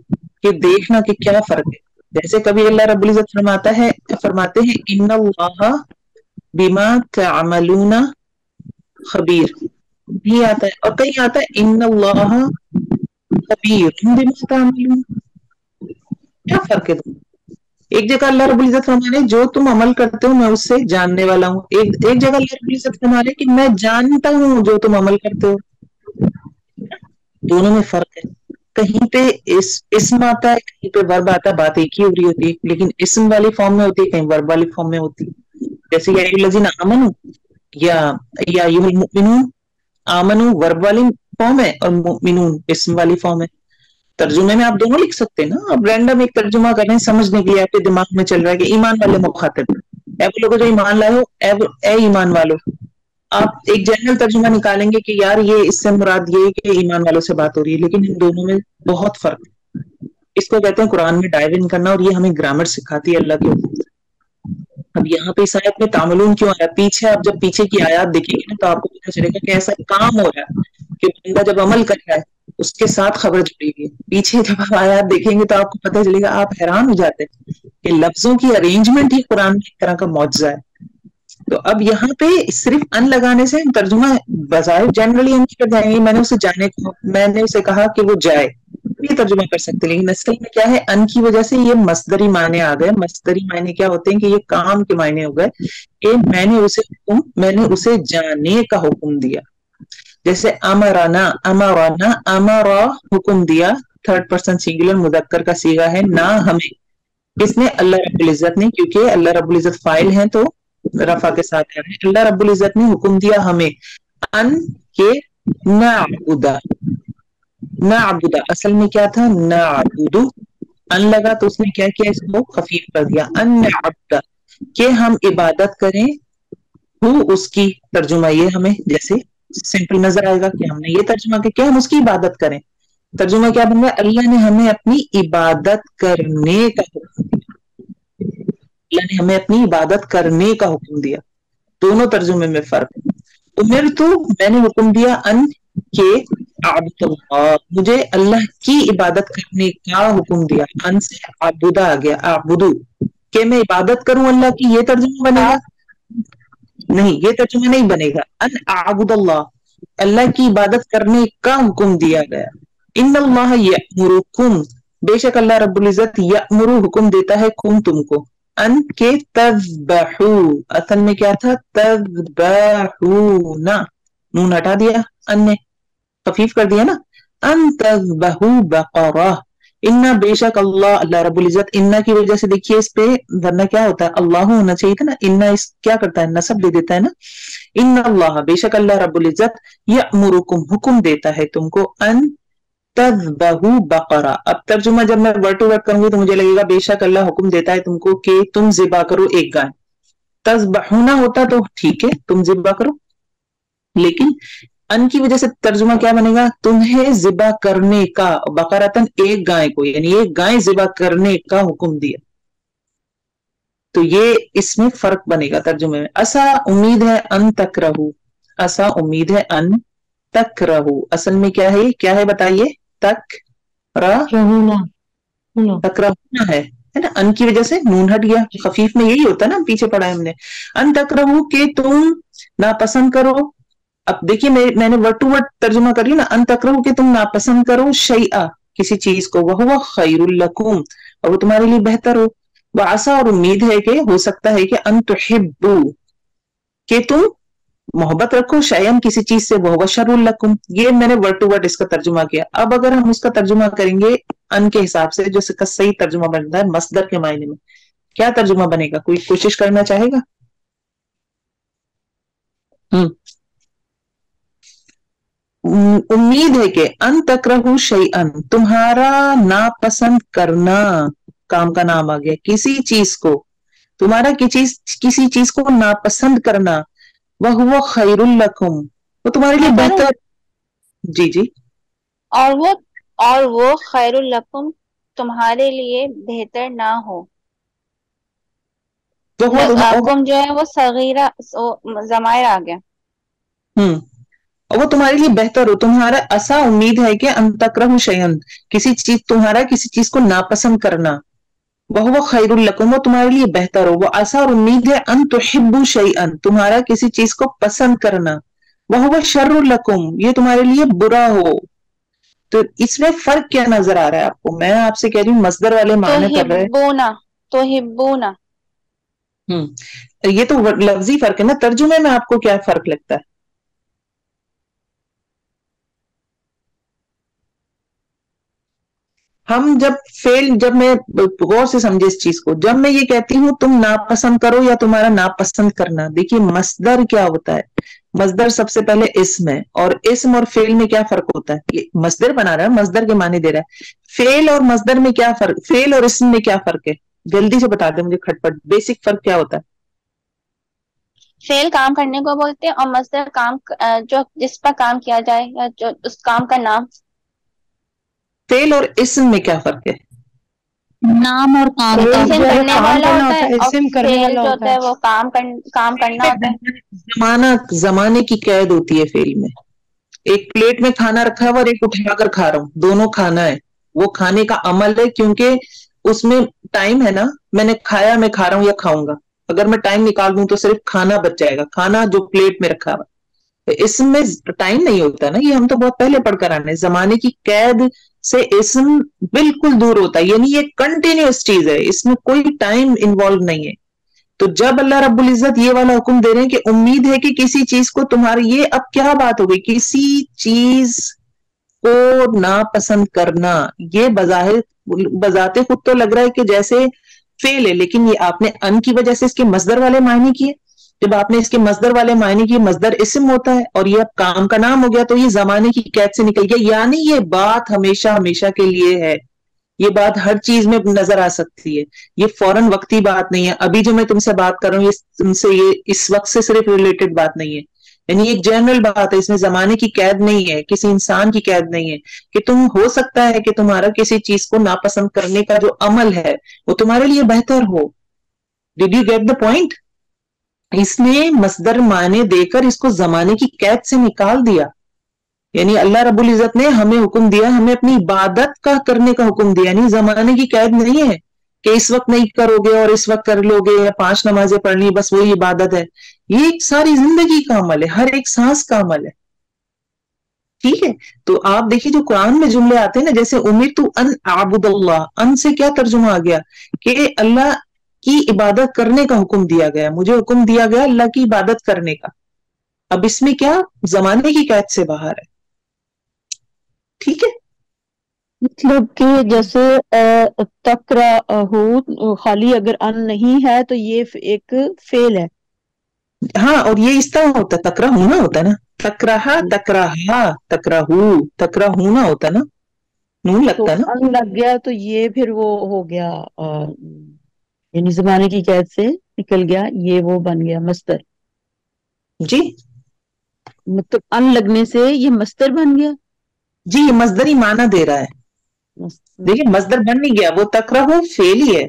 کہ دیکھنا کہ کیا فرق ہے. جیسے کبھی اللہ رب العزت فرماتے ہیں ان اللہ بما تعملون خبیر، یہ آتا ہے. اور کہیں آتا ہے ان اللہ خبیر بما تعملون. کیا فرق ہے؟ ایک جگہ اللہ رب العزت فرمانے جو تم عمل کرتے ہو میں اس سے جاننے والا ہوں، ایک جگہ اللہ رب العزت فرمانے کہ میں جانتا ہوں جو تم عمل کرتے ہو. دونوں میں فرق ہے. کہیں پہ اسم آتا ہے، کہیں پہ ورب آتا ہے، بات ایک ہی ہو رہی ہوتی ہے، لیکن اسم والی فارم میں ہوتی ہے، کہیں ورب والی فارم میں ہوتی ہے. جیسے یا الذین آمنوا یا ایھا المؤمنون، آمنو ورب والی فارم ہے اور مؤمنون اسم والی فارم ہے. ترجمے میں آپ دونوں لکھ سکتے ہیں نا. آپ رینڈم ایک ترجمہ کر رہے ہیں سمجھنے کے لیے، آپ کے دماغ میں چل رہا ہے کہ ایمان والے مخاطب، اے وہ لوگوں جو ایمان لائے ہو، اے ایمان والو. آپ ایک جنرل ترجمہ نکالیں گے کہ یار یہ اس سے مراد یہ کہ ایمان والوں سے بات ہو رہی ہے، لیکن ان دونوں میں بہت فرق ہے. اس کو کہتے ہیں قرآن میں ڈائیو ان کرنا، اور یہ ہمیں گرامر سکھاتی ہے اللہ کے حکم سے. اب یہاں پہ اس آیت میں تعاملون کیوں آیا؟ پیچھے آپ جب پیچھے کی آیات دیکھیں گے نا تو آپ کو پتہ چلے گا کہ ایسا کام ہو رہا ہے کہ بندہ جب عمل کر رہا ہے اس کے ساتھ خبر جڑی ہوئی ہے. پیچھے جب آپ آیات دیکھیں گے تو آپ کو پتہ چلے گا، آپ حیران ہو جاتے ہیں کہ لفظوں کی ارینجمنٹ ہی قرآن میں ایک طرح کا معجزہ ہے. تو اب یہاں پہ صرف ان لگانے سے ترجمہ بظاہر جنرلی ان کی جائیں گے، میں نے اسے جانے کو، میں نے اسے کہا کہ وہ جائے، یہ ترجمہ کر سکتے. لیکن اصل میں کیا ہے، ان کی وجہ سے یہ مصدری معنی آ گئے. مصدری معنی کیا ہوتے ہیں کہ یہ کام کے معنی ہو گئے کہ میں نے اسے جانے کا حکم دیا. جیسے امرانا، امرانا، امرا حکم دیا، تھرڈ پرسن سنگولر مذکر کا صیغہ ہے، نہ ہمیں. کس نے؟ اللہ رب العزت نے، کیونکہ اللہ رب العزت فاعل ہیں تو رفع کے ساتھ ہے. اللہ رب العزت نے حکم دیا ہمیں ان کے نعبدا. نعبدا اصل میں کیا تھا؟ نعبدو. ان لگا تو اس نے کیا کیا؟ اس کو خفیف کر دیا. ان نعبدا کہ ہم عبادت کریں، ہو اس کی. ترجمہ یہ ہمیں جیسے سمپل نظر آئے گا کہ ہم نے یہ ترجمہ کیا ہم اس کی عبادت کریں. ترجمہ کیا بن گیا؟ اللہ نے ہمیں اپنی عبادت کرنے کا حکم دیا. اللہ نے ہمیں اپنی عبادت کرنے کا حکم دیا. دونوں ترجمے میں فرق ہے. امرتو میں نے حکم دیا ان کے عبد اللہ، مجھے اللہ کی عبادت کرنے کا حکم دیا. ان سے عبدا آ گیا، عبدو کہ میں عبادت کروں اللہ کی، یہ ترجمہ بنے گا؟ نہیں، یہ ترجمہ نہیں بنے گا. ان اعبد اللہ، اللہ کی عبادت کرنے کا حکم دیا گیا. ان اللہ یأمرکم، بے شک اللہ رب العزت یأمر حکم دیتا ہے کم تم کو، ان کے تذبحو. اصل میں کیا تھا؟ تذبحونا، نون ہٹا دیا، ان نے خفیف کر دیا نا. ان تذبحو بقرہ، انا بے شک اللہ، اللہ رب العزت انا کی وجہ سے دیکھیے اس پہ ورنہ کیا ہوتا ہے؟ اللہ ہونا چاہیے تھا نا. انا اس کیا کرتا ہے؟ نصب دے دیتا ہے نا. ان اللہ بے شک اللہ رب العزت یأمرکم حکم دیتا ہے تم کو ان تذبحو بقرہ. اب ترجمہ جب میں ورڈ ٹو ورڈ کروں گی تو مجھے لگے گا بے شک اللہ حکم دیتا ہے تم کو کہ تم ذبح کرو ایک گائے. تذبحونا ہوتا تو ٹھیک ہے تم ذبح کرو، لیکن ان کی وجہ سے ترجمہ کیا بنے گا؟ تمہیں ذبح کرنے کا، بقرتن ایک گائے کو، یعنی ایک گائے ذبح کرنے کا حکم دیا. تو یہ اس میں فرق بنے گا ترجمے میں. اسا امید ہے ان تکرہو، اسا امید ہے ان تکرہو. اصل میں کیا ہے؟ کیا ہے بتائیے؟ تکرہونا ہے نا. ان کی وجہ سے نون ہٹ گیا، خفیف میں یہی ہوتا ہے نا، پیچھے پڑھا ہے ہم نے. ان تکرہو کہ تم ناپسند کرو. اب دیکھیے میں نے ورڈ ٹو ورڈ ترجمہ کر لی نا. ان تکرہو کہ تم ناپسند کرو شیئا کسی چیز کو، وہو خیر لکم اور وہ تمہارے لیے بہتر ہو. وعسا اور امید ہے کہ ہو سکتا ہے کہ ان تحبو کہ تم محبت رکھو شیئن کسی چیز سے، وہو شر لکم. یہ میں نے ورڈ ٹو ورڈ اس کا ترجمہ کیا. اب اگر ہم اس کا ترجمہ کریں گے ان کے حساب سے جو اس کا صحیح ترجمہ بنتا ہے مصدر کے معنی میں، کیا ترجمہ بنے گا؟ کوئی کوشش کرنا چاہے گا؟ امید ہے کہ ان تکرہو شیئن تمہارا ناپسند کرنا، کام کا نام آ گیا، کسی چیز کو، تمہارا کسی چیز کو ناپسند کرنا، وَهُوَ خَيْرٌ لَكُمْ وہ تمہارے لیے بہتر. جی جی. اور وہ خیر لکم تمہارے لیے بہتر نہ ہو. لکم جو ہے وہ صغیرہ ضمائر آ گیا. وہ تمہارے لیے بہتر ہو. تمہارا ایسا امید ہے کہ ان تکرہوا شیئا کسی چیز، تمہارا کسی چیز کو ناپسند کرنا، وہو خیر لکم وہ تمہارے لیے بہتر ہو. وہ ایسا اور امید ہے ان تحبوا شیئا تمہارا کسی چیز کو پسند کرنا، وہو شر لکم یہ تمہارے لیے برا ہو. تو اس میں فرق کیا نظر آ رہا ہے آپ کو؟ میں آپ سے کہہ رہی ہوں مصدر والے معنی کر رہے ہیں. تحبونا یہ تو لفظی فرق ہے نا. ترجمے میں آپ کو کیا فرق لگتا ہے؟ جب میں غور سے سمجھے اس چیز کو، جب میں یہ کہتی ہوں تم ناپسند کرو یا تمہارا ناپسند کرنا، دیکھیے مصدر کیا ہوتا ہے. مصدر سب سے پہلے اسم ہے، اور اسم اور فعل میں کیا فرق ہوتا ہے؟ یہ مصدر بنا رہا ہے، مصدر کے معنی دے رہا ہے. فعل اور مصدر میں کیا فرق، فعل اور اسم میں کیا فرق ہے؟ جلدی سے بتا دیں مجھے کھٹ پٹ، بیسک فرق کیا ہوتا ہے؟ فعل کام کرنے کو بولتے ہیں، اور مصدر کام جو جس پر کام کیا جائے یا جو اس کام کا نام. فعل اور اسم میں کیا فرق ہے؟ نام اور کام کا. اسم کرنے والا ہوتا ہے اور اسم کرنے فعل والا جو ہوتا ہوتا ہے وہ کام کرنا ہوتا ہے. زمانے کی قید ہوتی ہے فعل میں. ایک پلیٹ میں کھانا رکھا ہے اور ایک اٹھا کر کھا رہا ہوں، دونوں کھانا ہے، وہ کھانے کا عمل ہے، کیونکہ اس میں ٹائم ہے نا، میں نے کھایا، میں کھا رہا ہوں یا کھاؤں گا. اگر میں ٹائم نکال دوں تو صرف کھانا بچ جائے گا، کھانا جو پلیٹ میں رکھا ہوا. اسم میں ٹائم نہیں ہوتا نا، یہ ہم تو بہت پہلے پڑھ کر آنے. زمانے کی قید سے اسم بالکل دور ہوتا ہے، یعنی یہ کنٹینیوس چیز ہے، اس میں کوئی ٹائم انوالو نہیں ہے. تو جب اللہ رب العزت یہ والا حکم دے رہے ہیں کہ امید ہے کہ کسی چیز کو تمہاری، یہ اب کیا بات ہو گئی؟ کسی چیز کو ناپسند کرنا، یہ بذات خود تو لگ رہا ہے کہ جیسے فعل ہے، لیکن یہ آپ نے ان کی وجہ سے اس کے مصدر والے معنی کیے. جب آپ نے اس کے مصدر والے معنی کیے، مصدر اسم ہوتا ہے اور یہ اب کام کا نام ہو گیا، تو یہ زمانے کی قید سے نکل گیا. یعنی یہ بات ہمیشہ ہمیشہ کے لیے ہے، یہ بات ہر چیز میں نظر آ سکتی ہے، یہ فوراً وقتی بات نہیں ہے. ابھی جو میں تم سے بات کر رہا ہوں یہ تم سے یہ اس وقت سے صرف ریلیٹڈ بات نہیں ہے، یعنی ایک جنرل بات ہے، اس میں زمانے کی قید نہیں ہے، کسی انسان کی قید نہیں ہے کہ تم ہو سکتا ہے کہ تمہارا کسی چیز کو ناپسند کرنے کا جو عمل ہے وہ تمہارے لیے بہتر ہو. Did you get the point? اس نے مصدر معنی دے کر اس کو زمانے کی قید سے نکال دیا. یعنی اللہ رب العزت نے ہمیں حکم دیا، ہمیں اپنی عبادت کا کرنے کا حکم دیا، یعنی زمانے کی قید نہیں ہے کہ اس وقت نہیں کرو گے اور اس وقت کر لو گے، یا 5 نمازیں پڑھنی بس وہی عبادت ہے. یہ ایک ساری زندگی کا عمل ہے، ہر ایک سانس کا عمل ہے. ٹھیک ہے؟ تو آپ دیکھیے جو قرآن میں جملے آتے ہیں نا، جیسے امرت ان اعبد اللہ، ان سے کیا ترجمہ آ گیا کہ اللہ کی عبادت کرنے کا حکم دیا گیا، مجھے حکم دیا گیا اللہ کی عبادت کرنے کا. اب اس میں کیا زمانے کی قید سے باہر ہے. ٹھیک ہے؟ مطلب کہ جیسے تکرہ خالی اگر ان نہیں ہے تو یہ ایک فعل ہے. ہاں، اور یہ اس طرح ہوتا ہے، تکرہ ہونا ہوتا ہے نا، تکرہا، تکرہا، تکرہو، تکرہ ہونا ہوتا ہے نا، نون تو لگتا ہے نا. ان لگ گیا تو یہ پھر وہ ہو گیا، یعنی زمانے کی قید سے نکل گیا، یہ وہ بن گیا مصدر. جی مطلب ان لگنے سے یہ مصدر بن گیا. جی، یہ مصدری معنی دے رہا ہے. دیکھیں مصدر بن نہیں گیا، وہ تکرہو فعل ہی ہے،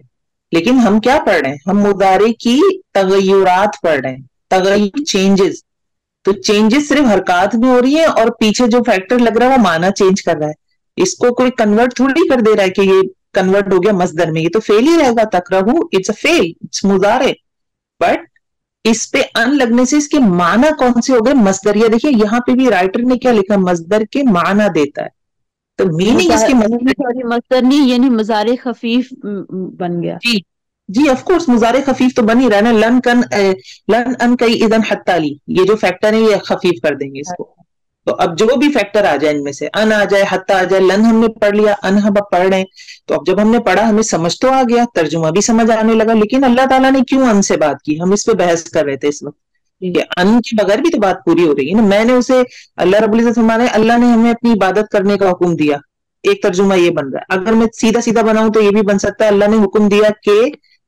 لیکن ہم کیا پڑھ رہے ہیں؟ ہم مضارع کی تغیرات پڑھ رہے ہیں، تغیر، چینجز. تو چینجز صرف حرکات میں ہو رہی ہیں، اور پیچھے جو فیکٹر لگ رہا ہے وہ معنی چینج کر رہا ہے. اس کو کوئی کنورٹ تھوڑی کر دے رہا ہے کہ یہ کنورٹ ہو گیا مصدر میں، یہ تو فعل ہی رہے گا. تکرہو اٹس اے فعل، اٹس مضارع. بٹ اس پہ ان لگنے سے اس کے معنی کون سے ہو گئے؟ مصدر. یہ دیکھیے یہاں پہ بھی رائٹر نے کیا لکھا؟ مصدر کے معنی دیتا ہے. تو میننگ اس کے مصدر نہیں، یعنی مضارع خفیف بن گیا. جی جی، آف کورس مضارع خفیف تو بن ہی رہا ہے نا. لن ان کئی اذن حتی لی، یہ جو فیکٹر ہے یہ خفیف کر دیں گے اس کو. تو اب جو بھی فیکٹر آ جائے ان میں سے، ان آ جائے، حتی آ جائے، لن ہم نے پڑھ لیا، ان ہم اب پڑھ رہے ہیں. تو اب جب ہم نے پڑھا ہمیں سمجھ تو آ گیا، ترجمہ بھی سمجھ آنے لگا، لیکن اللہ تعالیٰ نے کیوں ان سے بات کی؟ ہم اس پہ بحث کر رہے تھے اس وقت کہ ان کے بغیر بھی تو بات پوری ہو رہی ہے نا. میں نے اسے، اللہ رب العزت فرما رہے ہیں اللہ نے ہمیں اپنی عبادت کرنے کا حکم دیا. ایک ترجمہ یہ بن رہا ہے. اگر میں سیدھا سیدھا بناؤں تو یہ بھی بن سکتا ہے اللہ نے حکم دیا کہ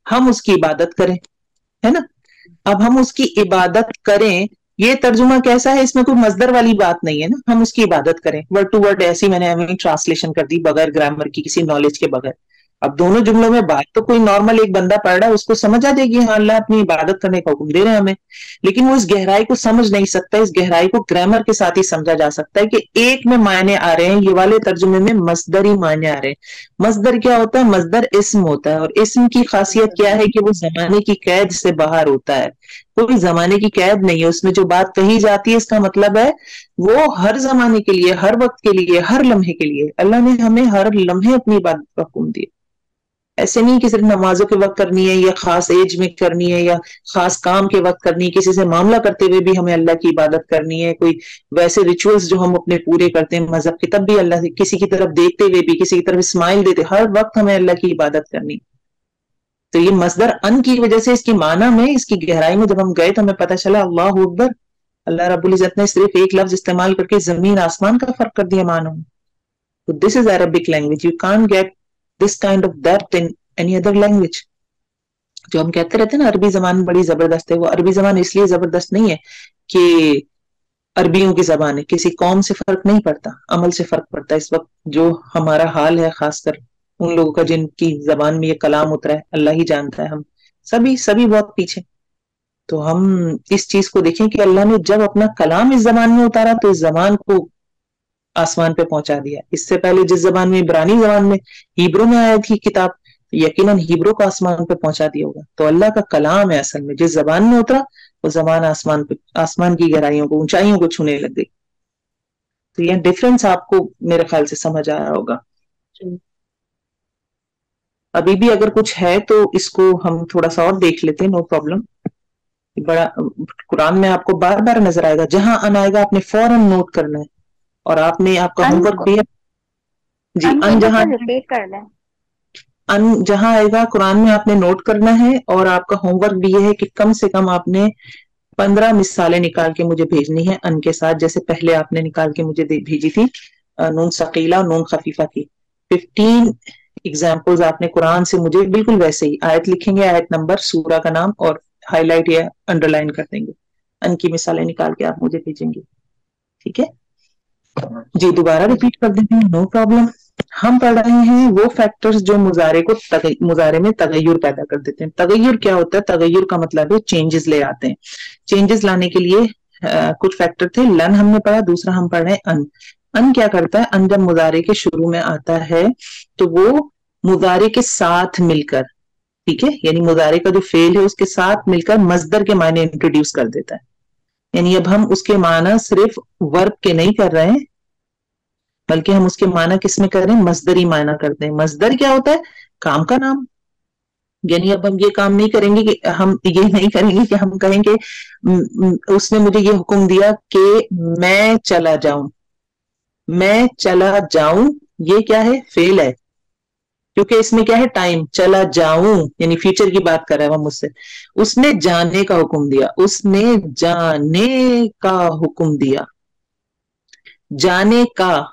ہم اس کی عبادت کریں، ہے نا. اب ہم اس کی عبادت کریں، یہ ترجمہ کیسا ہے؟ اس میں کوئی مصدر والی بات نہیں ہے نا، ہم اس کی عبادت کریں. ورڈ ٹو ورڈ ایسی میں نے ٹرانسلیشن کر دی بغیر گرامر کی، کسی نالج کے بغیر. اب دونوں جملوں میں بات تو کوئی نارمل ایک بندہ پڑھ رہا ہے اس کو سمجھ آ جائے گی، ہاں اللہ اپنی عبادت کرنے کا حکم دے رہے ہیں ہمیں، لیکن وہ اس گہرائی کو سمجھ نہیں سکتا. اس گہرائی کو گرامر کے ساتھ ہی سمجھا جا سکتا ہے کہ ایک میں معنی آ رہے ہیں، یہ والے ترجمے میں مصدری معنی آ رہے ہیں. مصدر کیا ہوتا ہے؟ مصدر اسم ہوتا ہے، اور اسم کی خاصیت کیا ہے کہ وہ زمانے کی قید سے باہر ہوتا ہے. کوئی زمانے کی قید نہیں ہے اس میں. جو بات کہی جاتی ہے اس کا مطلب ہے وہ ہر زمانے کے لیے، ہر وقت کے لیے، ہر لمحے کے لیے. اللہ نے ہمیں ہر لمحے اپنی عبادت کا حکم دیا. ایسے نہیں کہ صرف نمازوں کے وقت کرنی ہے، یا خاص ایج میں کرنی ہے، یا خاص کام کے وقت کرنی ہے، کسی سے معاملہ کرتے ہوئے بھی ہمیں اللہ کی عبادت کرنی ہے. کوئی ویسے ریچولز جو ہم اپنے پورے کرتے ہیں مذہب کے، تب بھی اللہ سے کسی کی طرف دیکھتے ہوئے بھی، کسی کی طرف اسمائل دیتے، ہر وقت ہمیں اللہ کی عبادت کرنی. تو یہ مصدر ان کی وجہ سے اس کی معنی میں، اس کی گہرائی میں جب ہم گئے تو ہمیں پتہ چلا اللہ اکبر، اللہ रब्बुल इज्जत ने सिर्फ एक लफ्ज इस्तेमाल करके जमीन आसमान का फर्क कर दिया मानो। तो this is Arabic language, you can't get this kind of depth in any other language. जो हम कहते रहते हैं ना अरबी जबान बड़ी जबरदस्त है, वो अरबी जबान इसलिए जबरदस्त नहीं है कि अरबियों की जबान है, किसी कौम से फर्क नहीं पड़ता, अमल से फर्क पड़ता है। इस वक्त जो हमारा हाल है, खासकर उन लोगों का जिनकी जबान में ये कलाम उतरा है, अल्लाह ही जानता है, हम सभी बहुत पीछे। तो हम इस चीज को देखें कि अल्लाह ने जब अपना कलाम इस जबान में उतारा तो इस जबान को आसमान पे पहुंचा दिया। इससे पहले जिस जबान में, इब्रानी जबान में, हिब्रू में आया थी किताब, यकीनन हिब्रू को आसमान पे पहुंचा दिया होगा। तो अल्लाह का कलाम है असल में, जिस जबान में उतरा वो जबान आसमान पे, आसमान की गहराइयों को, ऊंचाइयों को छूने लग गई। तो यह डिफरेंस आपको मेरे ख्याल से समझ आया होगा। अभी भी अगर कुछ है तो इसको हम थोड़ा सा और देख लेते हैं, नो प्रॉब्लम। बड़ा कुरान में आपको बार बार नजर आएगा, जहां अन आएगा आपने फौरन नोट करना है। और आपने, आपका होमवर्क भी है जी, अन जहां रिपीट करना है, अन जहां आएगा कुरान में आपने नोट करना है। और आपका होमवर्क भी ये है कि कम से कम आपने 15 मिसालें निकाल के मुझे भेजनी है अन के साथ, जैसे पहले आपने निकाल के मुझे भेजी थी नून सकीला और नून खफीफा की। 15 एग्जाम्पल्स आपने कुरान से मुझे बिल्कुल वैसे ही आयत लिखेंगे, आयत नंबर, सूरा का नाम, और हाईलाइट या अंडरलाइन कर देंगे। अन की मिसालें निकाल के आप मुझे भेजेंगे, ठीक है जी। दोबारा रिपीट कर देते हैं, नो प्रॉब्लम। हम पढ़ रहे हैं वो फैक्टर्स जो मुजारे को मुजारे में तगय्युर पैदा कर देते हैं। तगय्युर क्या होता है? तगय्युर का मतलब है चेंजेस ले आते हैं। चेंजेस लाने के लिए कुछ फैक्टर थे। लन हमने पढ़ा, दूसरा हम पढ़ रहे हैं अन। अन क्या करता है? अन जब मुजारे के शुरू में आता है तो वो मुजारे के साथ मिलकर, ठीक है, यानी मुजारे का जो फेल है उसके साथ मिलकर मजदर के मायने इंट्रोड्यूस कर देता है। यानी अब हम उसके माना सिर्फ वर्ब के नहीं कर रहे हैं, बल्कि हम उसके माना किस में कर रहे हैं? मजदरी मायना करते हैं। मजदर क्या होता है? काम का नाम। यानी अब हम ये काम नहीं करेंगे कि हम ये नहीं करेंगे कि हम कहेंगे उसने मुझे ये हुक्म दिया कि मैं चला जाऊं। मैं चला जाऊं ये क्या है? फेल है, क्योंकि इसमें क्या है? टाइम। चला जाऊं यानी फ्यूचर की बात कर रहा है वो मुझसे। उसने जाने का हुक्म दिया, उसने जाने का हुक्म दिया। जाने का,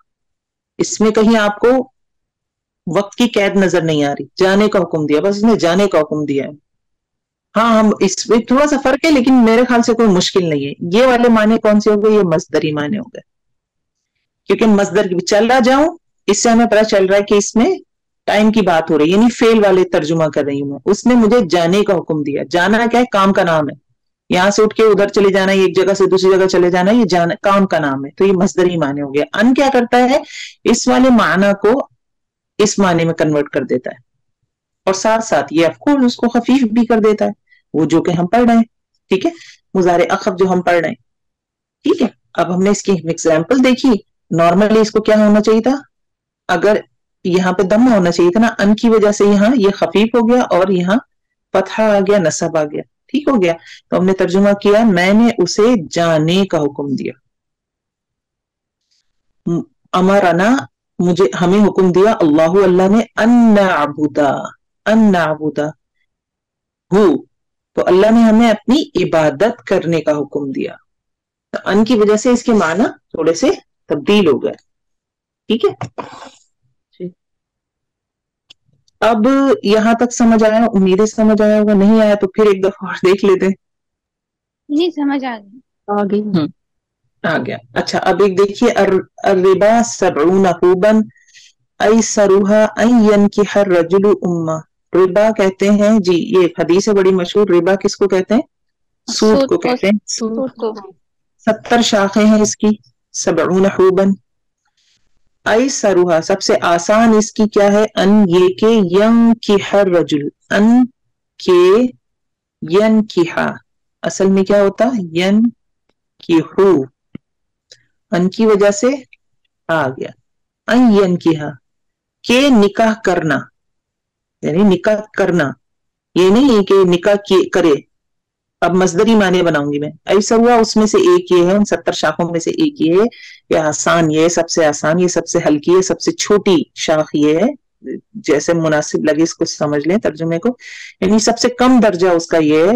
इसमें कहीं आपको वक्त की कैद नजर नहीं आ रही। जाने का हुक्म दिया, बस उसने जाने का हुक्म दिया है। हाँ, हम इसमें थोड़ा सा फर्क है, लेकिन मेरे ख्याल से कोई मुश्किल नहीं है। ये वाले माने कौन से हो गए? ये मजदरी माने हो गए, क्योंकि मजदर की चला जाऊं, इससे हमें पता चल रहा है कि इसमें टाइम की बात हो रही है, यानी फेल वाले तर्जुमा कर रही हूं मैं। उसने मुझे जाने का हुक्म दिया। जाना क्या है? काम का नाम है। यहां से उठ के उधर चले जाना, एक जगह से दूसरी जगह चले जाना, ये जाना काम का नाम है। तो ये मजदरी माने हो गया। अन क्या करता है? इस वाले माना को इस माने में कन्वर्ट कर देता है, और साथ साथ ये ऑफकोर्स उसको खफीफ भी कर देता है, वो जो कि हम पढ़ रहे हैं, ठीक है, मुजारे अखफ जो हम पढ़ रहे हैं, ठीक है। अब हमने इसकी एग्जाम्पल देखी। नॉर्मली इसको क्या होना चाहिए था? अगर यहाँ पे दम होना चाहिए था ना, अन की वजह से यहाँ ये खफीफ हो गया और यहाँ फतहा आ गया, नसब आ गया, ठीक हो गया। तो हमने तर्जुमा किया, मैंने उसे जाने का हुक्म दिया। अमरना, मुझे, हमें हुक्म दिया, अल्लाहु, अल्लाह ने, अन्नाबुदा, अन्नाबुदा हु, तो अल्लाह ने हमें अपनी इबादत करने का हुक्म दिया। तो अन की वजह से इसके माना थोड़े से तब्दील हो गए, ठीक है। अब यहां तक समझ आया? उम्मीदें समझ आया होगा। नहीं आया तो फिर एक दफा और देख लेते। नहीं, समझ आ गई, आ गई। आ गया। अच्छा, अब एक देखिए, अर्रिबा सबऊना हुबन ऐसरुहा अन यनकिह रजुलु उम्मा। रिबा कहते हैं जी, ये एक हदीस है बड़ी मशहूर। रिबा किसको कहते हैं? सूद को कहते हैं। सूद को 70 शाखें हैं इसकी, सबऊना हुबन। ऐसरुहा, सबसे आसान इसकी क्या है? अन ये के यनकिह रजुल, अन के यनकिहा, असल में क्या होता? यनकिहु, अन की वजह से आ गया। अन यनकिहा, के निकाह करना, यानी निकाह करना, ये नहीं कि निकाह करे। अब मजदरी माने बनाऊंगी मैं। ऐसा हुआ, उसमें से एक ये है, उन 70 शाखों में से एक ये है। ये आसान, ये सबसे आसान, ये सबसे हल्की है, सबसे छोटी शाख ये है। जैसे मुनासिब लगे इसको समझ लें तर्जुमे को। यानी सबसे कम दर्जा उसका ये है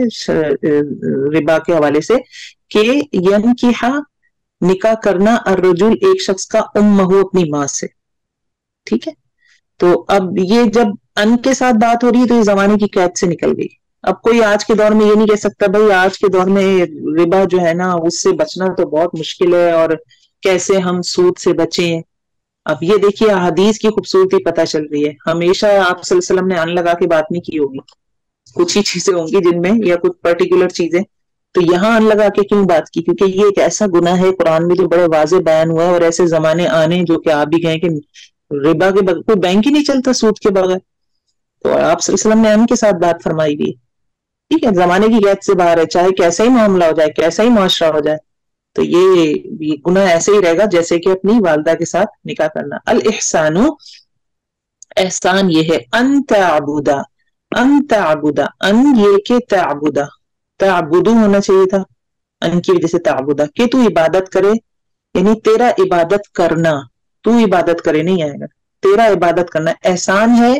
रिबा के हवाले से کہ यनकिहा निकाह करना अर्रजुल एक शख्स का उम्महु अपनी माँ से, ठीक है। तो अब ये जब अन के साथ बात हो रही है तो ये जमाने की कैद से निकल गई। अब कोई आज के दौर में ये नहीं कह सकता भाई आज के दौर में रिबा जो है ना उससे बचना तो बहुत मुश्किल है और कैसे हम सूद से बचें। अब ये देखिए हदीस की खूबसूरती पता चल रही है। हमेशा आप सल्लल्लाहु अलैहि वसल्लम ने अन लगा के बात नहीं की होगी, कुछ ही चीजें होंगी जिनमें या कुछ पर्टिकुलर चीजें, तो यहाँ अन लगा के क्यों बात की? क्योंकि ये एक ऐसा गुनाह है कुरान में जो बड़े वाजे बयान हुआ है और ऐसे जमाने आने जो कि आप भी कहें कि रिबा के बगैर कोई बैंक ही नहीं चलता सूद के बगैर, तो आप सल्लल्लाहु अलैहि वसल्लम ने अन के साथ बात फरमाई हुई, ठीक है। जमाने की कैद से बाहर है, चाहे कैसा ही मामला हो जाए, कैसा ही मुआशरा हो जाए, तो ये गुनाह ऐसे ही रहेगा जैसे कि अपनी वालदा के साथ निकाह करना। अल इहसानु, एहसान ये है, अन तअबुदा, अन ये के तअबुदा, तअबुदु होना चाहिए था, अन की वजह से तअबुदा, कि तू इबादत करे, यानी तेरा इबादत करना, तू इबादत करे नहीं आएगा, तेरा इबादत करना। एहसान है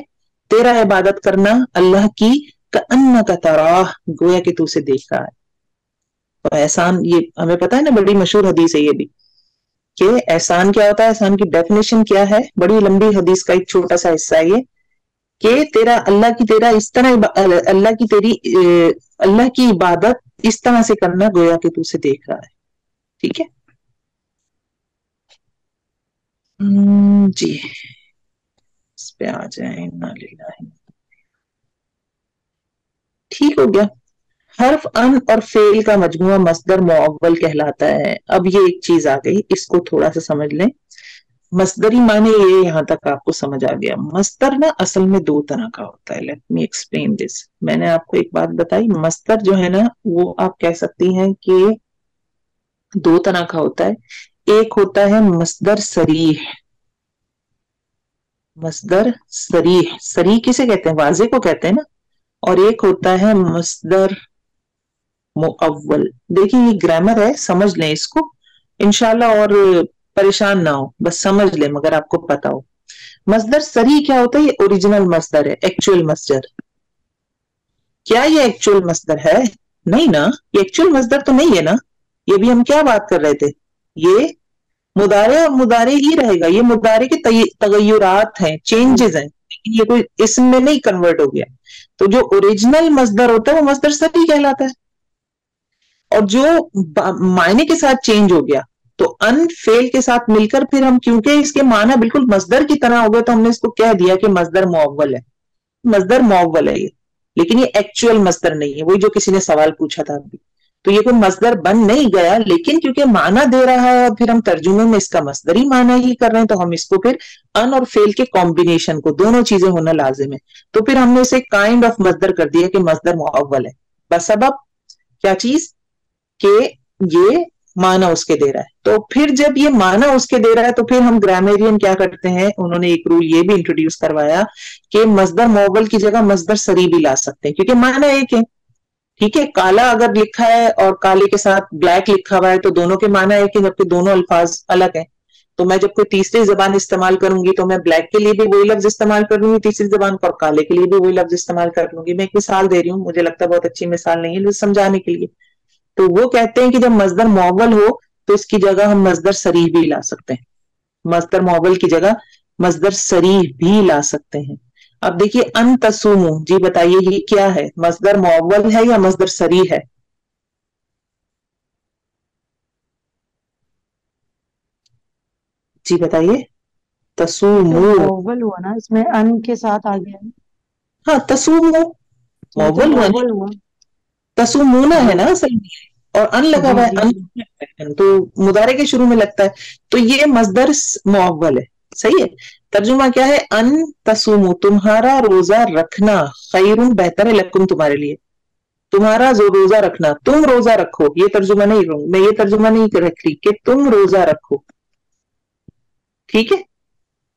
तेरा इबादत करना अल्लाह की, कअन्नका तराह, गोया कि तू उसे देख रहा है। तो एहसान ये हमें पता है ना, बड़ी मशहूर हदीस है ये भी कि एहसान क्या होता है, एहसान की डेफिनेशन क्या है, बड़ी लंबी हदीस का एक छोटा सा हिस्सा है ये कि तेरा इस तरह अल्लाह की इबादत इस तरह से करना गोया कि तू उसे देख रहा है, ठीक है जी। इस पे आ जाए, ठीक हो गया। हर्फ अन और फेल का मजमूआ मस्दर मुअव्वल कहलाता है। अब ये एक चीज आ गई, इसको थोड़ा सा समझ लें। मस्दरी माने ये यहां तक आपको समझ आ गया। मस्दर ना असल में दो तरह का होता है। Let me explain this. मैंने आपको एक बात बताई, मस्दर जो है ना वो आप कह सकती हैं कि दो तरह का होता है। एक होता है मस्दर सरीह, मस्दर सरीह, सरीह किसे कहते हैं, वाजे को कहते हैं ना, और एक होता है मस्दर मुअव्वल। देखिए ये ग्रामर है, समझ लें इसको इंशाल्लाह, और परेशान ना हो, बस समझ लें मगर आपको पता हो। मस्दर सरी क्या होता है? ये ओरिजिनल मस्दर है, एक्चुअल मस्दर। क्या ये एक्चुअल मस्दर है? नहीं ना, ये एक्चुअल मस्दर तो नहीं है ना। ये भी हम क्या बात कर रहे थे, ये मुदारे और मुदारे ही रहेगा। ये मुदारे के तगय्युरात हैं, चेंजेस हैं, लेकिन ये कोई इसम में नहीं कन्वर्ट हो गया। तो जो ओरिजिनल मस्दर होता है वो मस्दर सरी कहलाता है, और जो मायने के साथ चेंज हो गया तो अन फेल के साथ मिलकर फिर हम, क्योंकि इसके माना बिल्कुल मस्दर की तरह हो गया, तो हमने इसको कह दिया कि मस्दर मुअव्वल है। मस्दर मुअव्वल है ये, लेकिन ये एक्चुअल मस्दर नहीं है। वही जो किसी ने सवाल पूछा था अभी, तो ये कोई मस्दर बन नहीं गया, लेकिन क्योंकि माना दे रहा है और फिर हम तर्जुमे में इसका मस्दरी माना ही कर रहे हैं, तो हम इसको फिर अन और फेल के कॉम्बिनेशन को, दोनों चीजें होना लाजिम है, तो फिर हमने इसे काइंड ऑफ मस्दर कर दिया कि मस्दर मुअव्वल है। बस सबब क्या चीज कि ये माना उसके दे रहा है। तो फिर जब ये माना उसके दे रहा है तो फिर हम ग्रामेरियन क्या करते हैं, उन्होंने एक रूल ये भी इंट्रोड्यूस करवाया कि मस्दर मुअव्वल की जगह मस्दर सरी भी ला सकते हैं, क्योंकि माना एक है। ठीक है, काला अगर लिखा है और काले के साथ ब्लैक लिखा हुआ है तो दोनों के माना एक है, जबकि दोनों अल्फाज अलग है। तो मैं जब कोई तीसरी जबान इस्तेमाल करूंगी तो मैं ब्लैक के लिए भी वही लफ्ज इस्तेमाल कर लूंगी तीसरी जबान को, और काले के लिए भी वही लफ्ज इस्तेमाल कर लूंगी। मैं एक मिसाल दे रही हूँ, मुझे लगता है बहुत अच्छी मिसाल नहीं है, लेकिन समझाने के लिए। तो वो कहते हैं कि जब मस्दर मुअव्वल हो तो इसकी जगह हम मस्दर सरीह भी ला सकते हैं, मस्दर मुअव्वल की जगह मस्दर सरीह भी ला सकते हैं। अब देखिए अन तसूमु, जी बताइए ये क्या है, मस्दर मुअव्वल है या मस्दर सरीह है? जी बताइए। तसूमु मुअव्वल हुआ ना, इसमें अन के साथ आ गया। हाँ, तसूमु मुअव्वल हुआ, हुआ, तसूमुना है ना असल में, और अन लगा हुआ है, अन तो मुदारे के शुरू में लगता है, तो ये मस्दर मुअव्वल है। सही है। तर्जुमा क्या है? अन तसूमु, तुम्हारा रोजा रखना, खैरुन बेहतर है, लकुम तुम्हारे लिए, तुम्हारा रोजा रखना, तुम रोजा रखो। ये तर्जुमा नहीं, मैं ये तर्जुमा नहीं रख रही कि तुम रोजा रखो, ठीक है।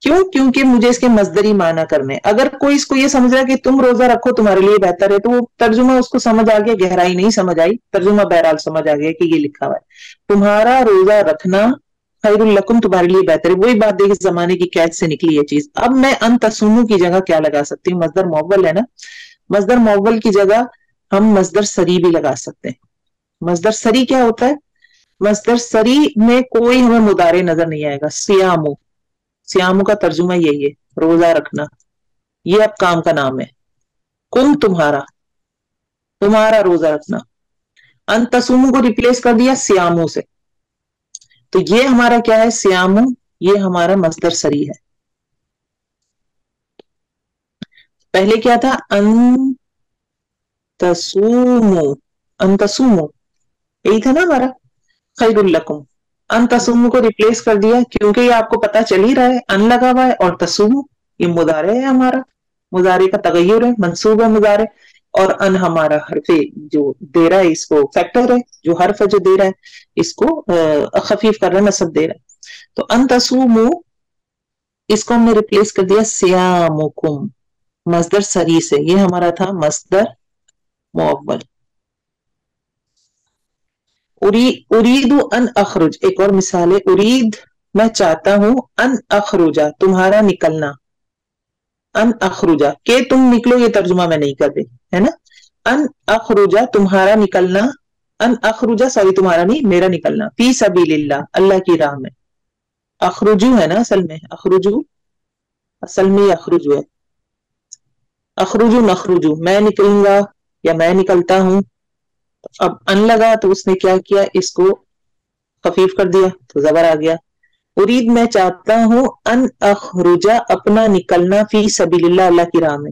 क्यों? क्योंकि मुझे इसके मस्दरी माना करने। अगर कोई इसको ये समझ रहा है कि तुम रोजा रखो तुम्हारे लिए बेहतर है, तो वो तर्जुमा उसको समझ आ गया, गहराई नहीं समझ आई, तर्जुमा बहरहाल समझ आ गया कि ये लिखा हुआ है तुम्हारा रोजा रखना खैरुल लकुम, तुम्हारे लिए बेहतर है। वही बात देखिए, जमाने की कैद से निकली ये चीज। अब मैं अन तसूमु की जगह क्या लगा सकती हूँ? मस्दर मुअव्वल है ना, मस्दर मुअव्वल की जगह हम मस्दर सरी भी लगा सकते हैं। मस्दर सरी क्या होता है? मस्दर सरी में कोई हमें मुदारे नजर नहीं आएगा। सियामु, सियामु का तर्जुमा यही है, रोजा रखना, ये अब काम का नाम है। कुम तुम्हारा, तुम्हारा रोजा रखना। अंतसुमु को रिप्लेस कर दिया सियामु से, तो ये हमारा क्या है, सियामु, ये हमारा मस्दर सरी है। पहले क्या था, अंतसुमु, अंतसुमु यही था ना हमारा, खैरुल लकुम। अंतसुमु को रिप्लेस कर दिया क्योंकि ये आपको पता चल ही रहा है, अन लगा हुआ है, और तसुमु ये मुदारे है हमारा, मुदारे का तगय्युर है, मंसूब है मुदारे, और अन हमारा हर्फ जो दे रहा है, इसको फैक्टर है, जो हर्फ है जो दे रहा है इसको खफीफ कर रहा है, नसब दे रहा है। तो अन तसूमु इसको हमने रिप्लेस कर दिया सियामुकुम, मस्दर सरी से, ये हमारा था मस्दर मुअव्वल। उरीदु अन अखरुज, एक और मिसाल है, उरीद मैं चाहता हूं, अन अखरुजा तुम्हारा निकलना, अन अखरुजा के तुम निकलो, ये तर्जुमा मैं नहीं कर रही है ना, अन अखरुजा तुम्हारा निकलना, अन अखरुजा सॉरी तुम्हारा नहीं मेरा निकलना, फी सबीलिल्लाह अल्लाह की राह में। अखरुजू है ना असल में, अखरुजू असल में अखरुजू है, अखरुजू नखरुजू मैं निकलूंगा या मैं निकलता हूं। अब अन लगा तो उसने क्या किया, इसको खफीफ कर दिया तो जबर आ गया। उरीद मैं चाहता हूं, अन अखरुजा अपना निकलना, फी सबीलिल्लाह अल्लाह की राह में।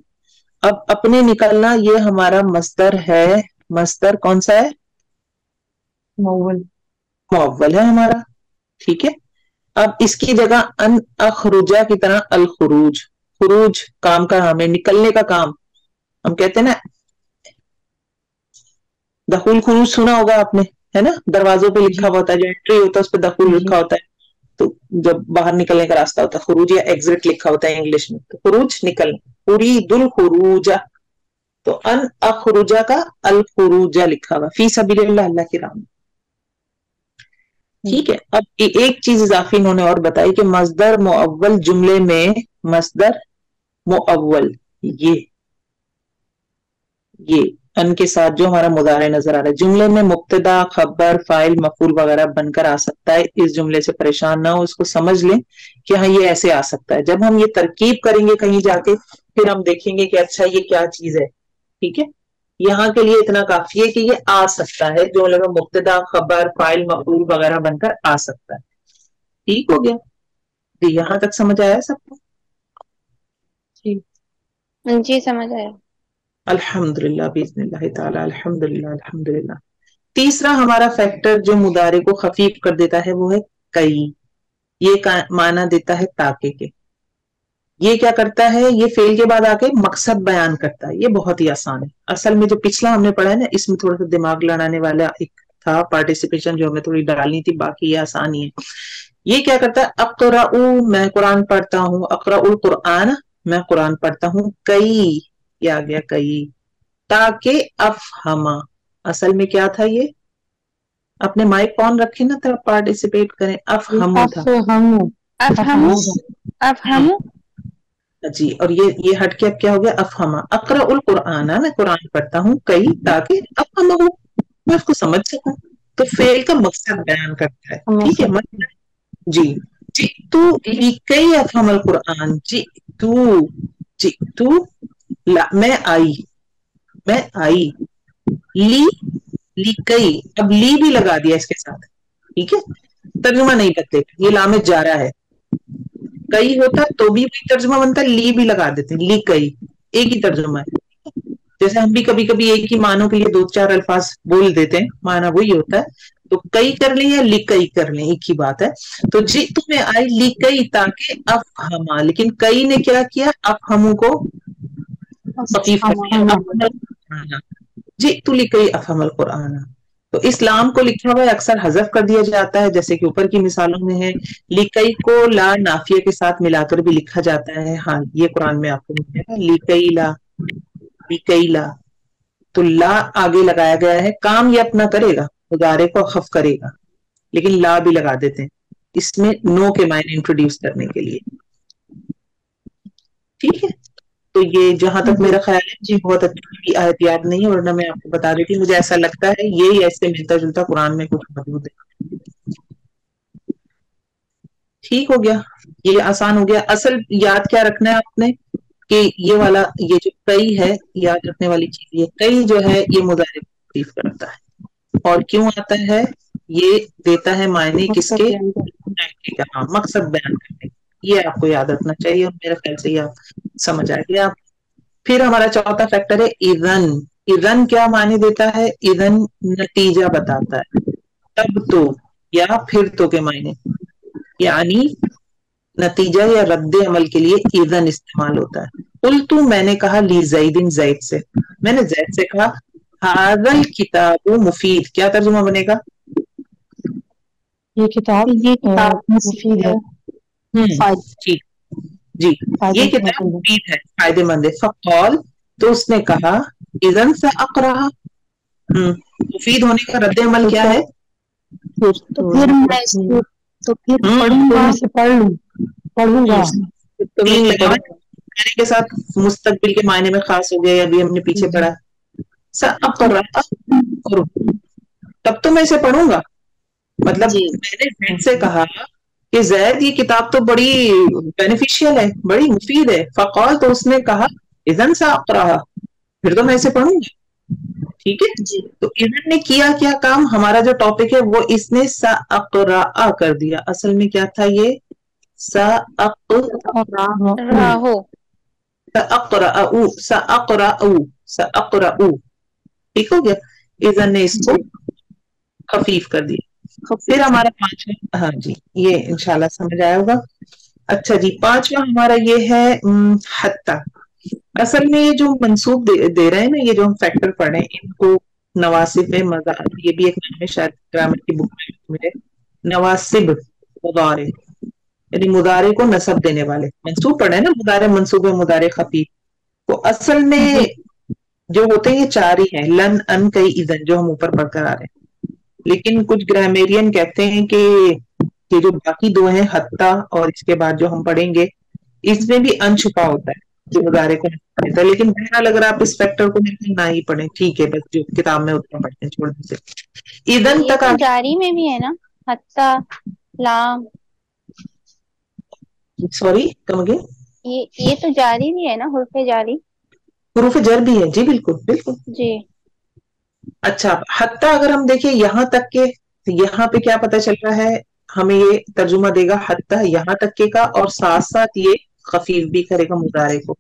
अब अपने निकलना ये हमारा मस्दर है, मस्दर कौन सा है, मुअव्वल, मुअव्वल है हमारा, ठीक है। अब इसकी जगह अन अखरुजा की तरह अल खुरूज, खुरूज काम का नाम है, निकलने का काम। हम कहते हैं ना दखुल खुरूज, सुना होगा आपने है ना, दरवाजों पे लिखा हुआ होता है, जो एंट्री होता है उस पर दखुल लिखा होता है, तो जब बाहर निकलने का रास्ता होता है खुरूज या एग्जिट लिखा होता है इंग्लिश में, तो खुरूज निकलना, उरीदुल खुरूजा, तो अन अखरुजा का अल खुरूजा लिखा हुआ, फी सबीलिल्लाह अल्लाह की राह में, ठीक है। अब एक चीज इजाफी इन्होंने और बताई कि मस्दर मुअव्वल जुमले में, मस्दर मुअव्वल ये अन के साथ जो हमारा मुदारे नजर आ रहा है, जुमले में मुब्तदा खबर फाइल मफूल वगैरह बनकर आ सकता है। इस जुमले से परेशान ना हो, इसको समझ लें कि हाँ ये ऐसे आ सकता है। जब हम ये तरकीब करेंगे कहीं जाके फिर हम देखेंगे कि अच्छा ये क्या चीज है, ठीक है। यहाँ के लिए इतना काफी है कि ये आ सकता है, जुमले में मुब्तदा खबर फाइल मफूल वगैरह बनकर आ सकता है, ठीक हो गया जी, यहाँ तक समझ आया सबको? जी समझ आया। अल्हम्दुलिल्लाह बिइज़्निल्लाह ताला, अल्हम्दुलिल्लाह अल्हम्दुलिल्लाह। तीसरा हमारा फैक्टर जो मुदारे को खफीफ कर देता है वो है कई, ये माना देता है ताके के। ये क्या करता है, ये फेल के बाद आके मकसद बयान करता है, ये बहुत ही आसान है। असल में जो पिछला हमने पढ़ा है ना, इसमें थोड़ा सा दिमाग लड़ाने वाला एक था पार्टिसिपेशन जो हमें थोड़ी डालनी थी, बाकी ये आसान ही है। ये क्या करता है, अक़राउ मैं कुरान पढ़ता हूँ, अक़राउल कुरान मैं कुरान पढ़ता हूँ, कई ये आ गया कई, ताकि अफ़हमा, असल में क्या था ये, अपने माइक ऑन रखे ना तब पार्टिसिपेट करें, अफ़हमु था, अफ़हमु जी। और ये हट के अब क्या हो गया, अफ़हमा, अक़राउल कुरान मैं कुरान पढ़ता हूँ, कई ताकि अफ़हमहु मैं उसको समझ सकूं। तो फेल का मकसद बयान करता है, ठीक है। मतलब जी तू लिकई अफ़हमल कुरान, जी तू ला मैं आई, ली कई, अब ली भी लगा दिया इसके साथ, ठीक है। तर्जुमा नहीं करते, ये लामे जा रहा है, कई होता तो भी तर्जुमा बनता, ली भी लगा देते, ली कई एक ही तर्जुमा है। जैसे हम भी कभी कभी एक ही मानों के लिए दो चार अल्फाज बोल देते हैं, माना वही होता है, तो कई कर ली या ली कई कर ली एक ही बात है। तो जी तुम्हें आई ली कई ताकि अफ़हमा, लेकिन कई ने क्या किया, अफ़हमु को खफीफ कर दिया, जी तू लिकई अफ़हमल कुरान। तो इस्लाम को लिखा हुआ अक्सर हज़फ कर दिया जाता है, जैसे कि ऊपर की मिसालों में है। लिकई को ला नाफिया के साथ मिलाकर भी लिखा जाता है, हाँ ये कुरान में आपको मिलेगा, लिकई ला, तो ला आगे लगाया गया है, काम ये अपना करेगा, मुदारे को खफ करेगा, लेकिन ला भी लगा देते हैं इसमें नो के मायने इंट्रोड्यूस करने के लिए, ठीक है। تو یہ جہاں تک میرا خیال ہے جی بہت اچھی آیت یاد نہیں ہے، ورنہ میں آپ کو بتا دیتی. مجھے ایسا لگتا ہے یہی ایسے ملتا جلتا قرآن میں کچھ موجود ہے. ٹھیک ہو گیا، یہ آسان ہو گیا. اصل یاد کیا رکھنا ہے آپ نے کہ یہ والا یہ جو کئی ہے یاد رکھنے والی چیز، یہ کئی جو ہے یہ مضارع کو تکلیف کرتا ہے. اور کیوں آتا ہے؟ یہ دیتا ہے معنی کس مقصد کے؟ بیان کرتے ہاں، مقصد بیان کرنے. یہ آپ کو یاد رکھنا چاہیے، اور میرے خیال سے یہ آپ سمجھ آ گیا. پھر ہمارا چوتھا فیکٹر ہے اذن. اذن کیا معنی دیتا ہے؟ اذن نتیجہ بتاتا ہے. تب تو یا پھر تو کے معنی، یعنی نتیجہ یا رد عمل کے لیے اذن استعمال ہوتا ہے. قلت میں نے کہا لی زیدن زید سے، میں نے زید سے کہا ھذا الکتاب مفید. کیا ترجمہ بنے گا؟ یہ کتاب یہ کتاب مفید ہے، جی جی فائدہ یہ کتاب مند ہے. مفید ہے، فائدے مند ہے. فقال تو اس نے کہا اذن ساقرأ، مفید ہونے کا رد عمل کیا ہے؟ تو پھر میں اس کو تو پھر تو پڑھوں گا. میں اسے پڑھوں گا. تین لگا ہوا ہے، کہنے کے ساتھ مستقبل کے معنی میں خاص ہو گیا. ابھی ہم نے پیچھے پڑھا ساقرأ، تب تو میں اسے پڑھوں گا. مطلب جی میں نے زید سے کہا کہ زید یہ کتاب تو بڑی بینیفیشیل ہے، بڑی مفید ہے. فقال تو اس نے کہا اذن ساقرأ، پھر تو میں اسے پڑھوں گا. ٹھیک ہے، جی تو اذن نے کیا کیا کام؟ ہمارا جو ٹاپک ہے وہ اس نے ساقرأ کر دیا. اصل میں کیا تھا یہ؟ راہو ساقرأ. ٹھیک ہو گیا، اذن نے اس کو خفیف کر دیا. پھر ہمارا پانچواں، ہاں جی یہ انشاءاللہ سمجھ آیا ہوگا. اچھا جی، پانچواں ہمارا یہ ہے حتی. اصل میں یہ جو منصوب دے رہے ہیں نا، یہ جو ہم فیکٹر پڑھ رہے ہیں، ان کو نواسب میں یہ بھی ایک نام ہے شاید گرامر کی بک میں ملے، نواسب مضارع، یعنی مضارع کو نصب دینے والے. منصوب پڑھے نا، مضارع منصوب مضارع خفیف. تو اصل میں جو ہوتے ہیں یہ چار ہی ہیں، لن ان کئی اذن، جو ہم اوپر پڑھ کر آ رہے ہیں. لیکن کچھ گرامیرین کہتے ہیں کہ یہ جو باقی دو ہیں حتی اور اس کے بعد جو ہم پڑھیں گے، اس میں بھی ان چھپا ہوتا ہے جو مضارع کو نصب دیتا ہے. لیکن بہرحال اگر آپ اس فیکٹر کو نہ ہی پڑھیں ٹھیک ہے، بس جو کتاب میں اتنا پڑھتے ہیں چھوڑ دیجیے. اذن یہ تک تو جاری میں بھی ہے نا، حتی لام. Sorry come again. یہ تو جاری بھی ہے نا، حروف جاری. حروف جر بھی ہے، جی بالکل بالکل. جی اچھا، حتی اگر ہم دیکھیں یہاں تک کے، یہاں پہ کیا پتہ چل رہا ہے ہمیں؟ یہ ترجمہ دے گا حتی یہاں تک کے کا، اور ساتھ ساتھ یہ خفیف بھی کرے گا مضارع کو.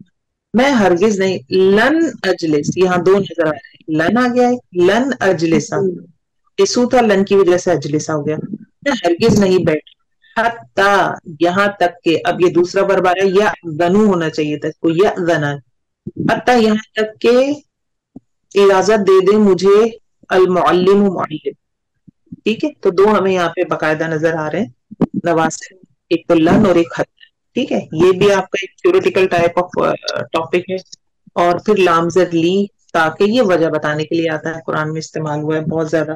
میں ہرگز نہیں، لن اجلس، یہاں دو نظر آ رہے ہیں، لن آ گیا ہے، لن اجلسا، اسو تھا لن کی وجہ سے اجلسا ہو گیا. میں ہرگز نہیں بیٹھ حتی یہاں تک کے. اب یہ دوسرا ورب آ رہا ہے، یا ذنو ہونا چاہیے تھا اس کو، یا ذنن. حتی یہاں تک کہ اجازت دے دے مجھے المعلم معلم. ٹھیک ہے، تو دو ہمیں یہاں پہ باقاعدہ نظر آ رہے ہیں نواسب، ایک تو لن اور ایک حتی. ٹھیک ہے، یہ بھی آپ کا ایک تھیوریٹیکل ٹائپ آف ٹاپک ہے. اور پھر لام زد لی، تاکہ یہ وجہ بتانے کے لیے آتا ہے، قرآن میں استعمال ہوا ہے بہت زیادہ.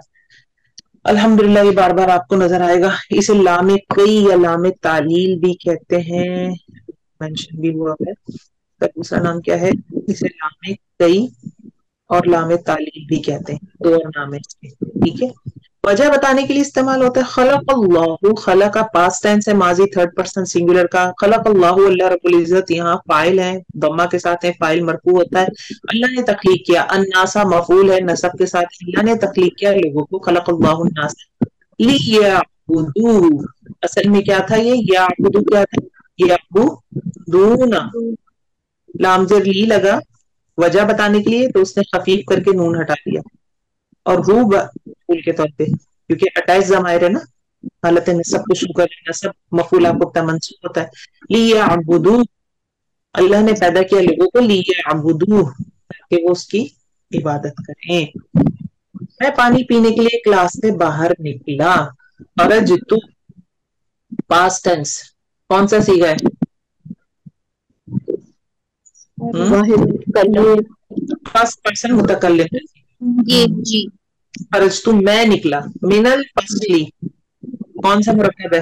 الحمدللہ یہ بار بار آپ کو نظر آئے گا. اسے لام کئی یا لام تعلیل بھی کہتے ہیں، مینشن بھی ہوا ہے. اس کا دوسرا نام کیا ہے؟ اسے لام کئی اور لام تعلیل بھی کہتے ہیں، دو نام ہے اس کے. ٹھیک ہے، وجہ بتانے کے لیے استعمال ہوتا ہے. خلق اللہ، خلق کا پاسٹ ٹینس ہے، ماضی تھرڈ پرسن سنگولر کا. خلق اللہ، اللہ رب العزت یہاں فاعل ہے، ضمہ کے ساتھ ہے، فاعل مرفوع ہوتا ہے. اللہ نے تخلیق کیا. الناسا مفعول ہے، نصب کے ساتھ. اللہ نے تخلیق کیا لوگوں کو. خلق اللہ الناس لیعبدوا، اصل میں کیا تھا یہ؟ یعبدو کیا تھا؟ یعبدون. لام زر لی لگا وجہ بتانے کے لیے، تو اس نے خفیف کر کے نون ہٹا دیا. اور رو مفعول کے طور پہ، کیونکہ اٹیچ ضمائر ہے نا، حالت نصب کو شروع کر نصب مفعول آپ کو منصوب ہوتا ہے. لیعبدوا، اللہ نے پیدا کیا لوگوں کو لیعبدوا، تاکہ وہ اس کی عبادت کریں. میں پانی پینے کے لیے کلاس سے باہر نکلا. خرجت، پاسٹ ٹینس، کون سا صیغہ ہے؟ فرسٹ پرسن متکلم ہے. جی خرجت میں نکلا. من الفصل، کون سا مرکب ہے؟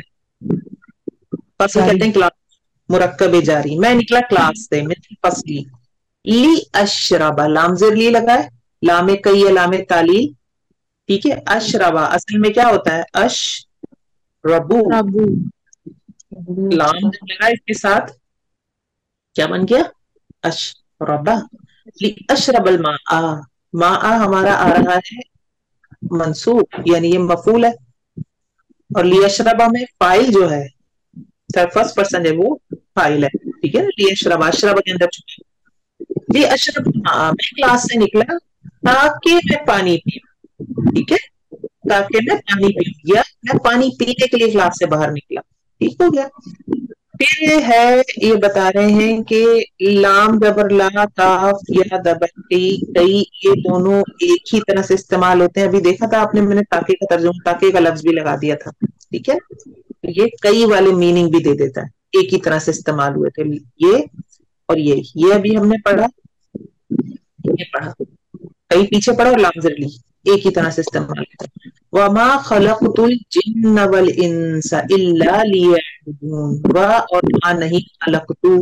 فصل کہتے ہیں کلاس، مرکب جاری. میں نکلا کلاس سے، من الفصل. ली अशरबा, लाम ज़ेर ली लगा है, लाम कई है, लाम तालील, ठीक है। अशरबा असल में क्या होता है, अशरबू, रबू लाम जब लगा इसके साथ क्या बन गया, अशरबा। ली अशरबल माआ, माआ हमारा आ रहा है मंसूब, यानी ये मफूल है, और ली अशरबा में फाइल जो है फर्स्ट पर्सन है वो फाइल है, ठीक है ना। ली अशरबा, अशरबा के अंदर ली अशरब, मैं क्लास से निकला ताकि मैं पानी पीऊं, ठीक है, ताकि मैं पानी पीऊं, या मैं पानी पीने के लिए क्लास से बाहर निकला, ठीक हो गया। फिर है ये बता रहे हैं कि लाम जबर ला, काफ या दबर कई, ये दोनों एक ही तरह से इस्तेमाल होते हैं। अभी देखा था आपने, मैंने ताके का तर्जुमा, ताके का लफ्ज भी लगा दिया था, ठीक है। ये कई वाले मीनिंग भी दे देता है, एक ही तरह से इस्तेमाल हुए थे ये और ये अभी हमने पढ़ा, ये पढ़ा, कई पीछे पढ़ा और लाम ज़ेर ली एक ही तरह से इस्तेमाल होता है। वमा खलक़तुल जिन्न वल इंसा इल्ला लियअबुदून, व और मा नहीं, खलक़तु,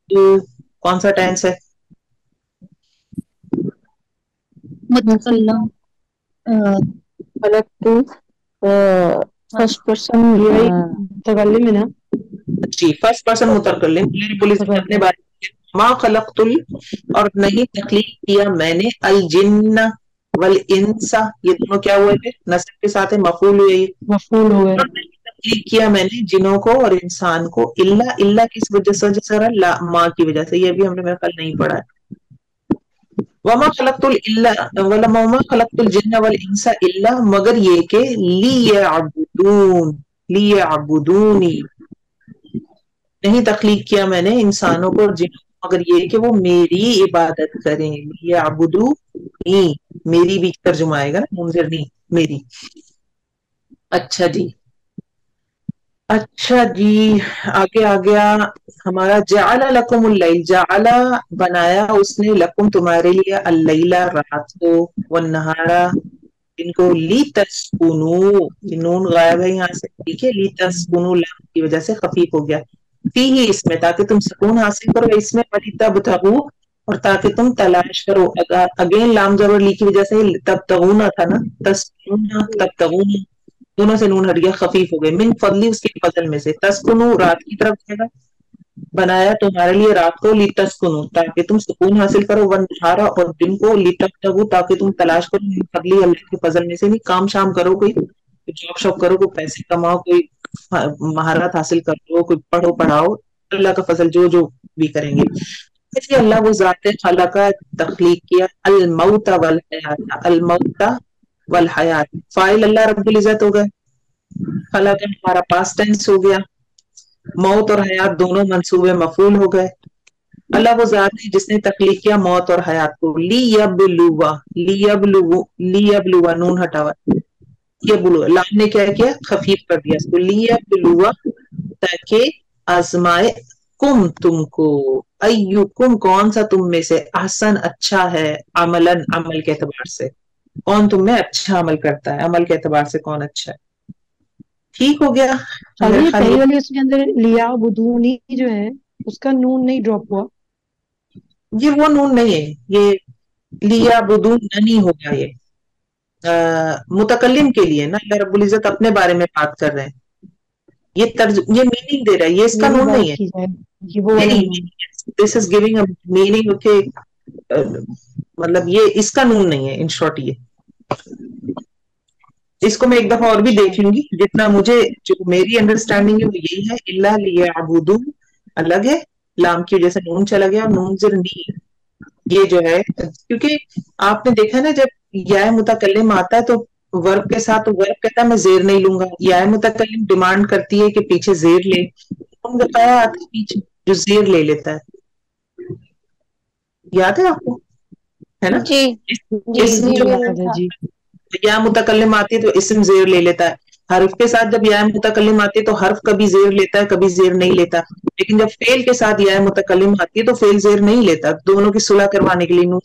तो कौन सा टेंस है, मुतकल्लम, खलक़तु फर्स्ट पर्सन यही मुतकल्लिम है ना, जी फर्स्ट पर्सन मुतकल्लिम, पुलिस ने अपने बारे में मा खलक़तुल, और नहीं तख्लीक किया मैंने, अल जिन्न वल इंसा, ये दोनों क्या हुए थे, नस्ब के साथ है, मफूल हुए, मफूल हो गए, तख्लीक किया मैंने जिनों को और इंसान को, इल्ला, इल्ला किस वजह से, जैसे ला माँ की वजह से, ये भी हमने मेरा कल नहीं पढ़ा है। वमा खलक़तुल इल्ला वमा खलक़तुल जिन्न वल इंसा इल्ला, मगर ये के लियअबुदून, लियअबुदूनी, नहीं तख्लीक किया मैंने इंसानों को और जिन्हों को मगर ये कि वो मेरी इबादत करें, लियअबुदूनी, मेरी भी तर्जुमा आएगा ना, मुंज़िर नहीं, मेरी। अच्छा जी, अच्छा जी, आगे आ गया हमारा जअला लकुमुल लैल, जअला बनाया उसने, लकुम तुम्हारे लिए, अल-लैला रात को, वन्नहारा इनको, ली तस्कुनू, नून गायब है यहाँ से, ठीक है, ली तस्कुनू लाम की वजह से खफीफ हो गया, फीही इसमें, ताकि तुम सुकून हासिल करो इसमें, वलितबतगू, और ताकि तुम तलाश करो, अगेन लाम जबर ली की वजह से तबतगूना था ना, तस्कुना तबतगूना, दोनों से नून हट गया, खफीफ हो गए, मिन फजली उसके फजल में से, तस्कुनु रात की तरफ जाएगा, बनाया तुम्हारे लिए रात को, लितस्कुनु ताकि तुम सुकून हासिल करो, वन्नहारा और दिन को, लितबतगू ताकि तुम तलाश करो, मिन फजली अल्लाह के फजल में से, नहीं काम शाम करो, कोई जॉब शॉप करो, कोई पैसे कमाओ, कोई महारत हासिल करो, कोई पढ़ो पढ़ाओ, अल्लाह का फजल जो जो भी करेंगे। इसलिए अल्लाह वो ज़ात खला का तख्लीक किया, अल मौत वल हयात, अल मौत वल हयात, फाइल अल्लाह रब्बुल इज्जत हो गए, खला का हमारा पास्ट टेंस हो गया, मौत और हयात दोनों मंसूबे मफूल हो गए। अल्लाह वो ज़ात है जिसने तख्लीक किया मौत और हयात को, लियब्लुवा, लियब्लुवा नून हटावा, लियब्लुवा, लाम ने क्या किया, खफीफ कर दिया इसको, लियब्लुवा ताकि आजमाए, कुम तुमको, अय्युकुम कौन सा तुम में से, अहसन अच्छा है, अमलन अमल के एतबार से, कौन तुम में अच्छा अमल करता है, अमल के एतबार से कौन अच्छा है, ठीक हो गया। खाली पहली वाली उसके अंदर लिया बुदूनी जो है उसका नून नहीं ड्रॉप हुआ, ये वो नून नहीं है, ये लिया बुदून नहीं होगा, ये मुतकल्लिम के लिए ना, अल्लाह रब्बुल इज्जत अपने बारे में बात कर रहे हैं, ये मीनिंग दे रहा है, ये इसका नून नहीं है, ये वो वाला नून, this is giving a meaning, okay, मतलब ये इसका नून नहीं है, इन शॉर्ट ये, इसको मैं एक दफा और भी देख लूंगी, जितना मुझे, जो मेरी अंडरस्टैंडिंग है वो यही है, इल्ला लियअबुदू अलग है, लाम की वजह से नून चला गया, नून ज़िरनी ये जो है, क्योंकि आपने देखा ना जब या मुतकल्लिम आता है तो वर्ब के साथ वर्ब कहता है मैं जेर नहीं लूंगा, या मुतकल्लिम डिमांड करती है कि पीछे जेर ले, हम बताया आते पीछे जो जेर ले लेता है, याद है आपको, है ना जी जी, या मुतकल्लिम आती है तो इस्म जेर ले लेता है, हर्फ के साथ जब या मुतकल्लिम आती है तो हर्फ कभी जेर लेता है कभी जेर नहीं लेता, लेकिन जब फेल के साथ या मुतकल्लिम आती है तो फेल जेर नहीं लेता, दोनों की सुलह करवाने के लिए नून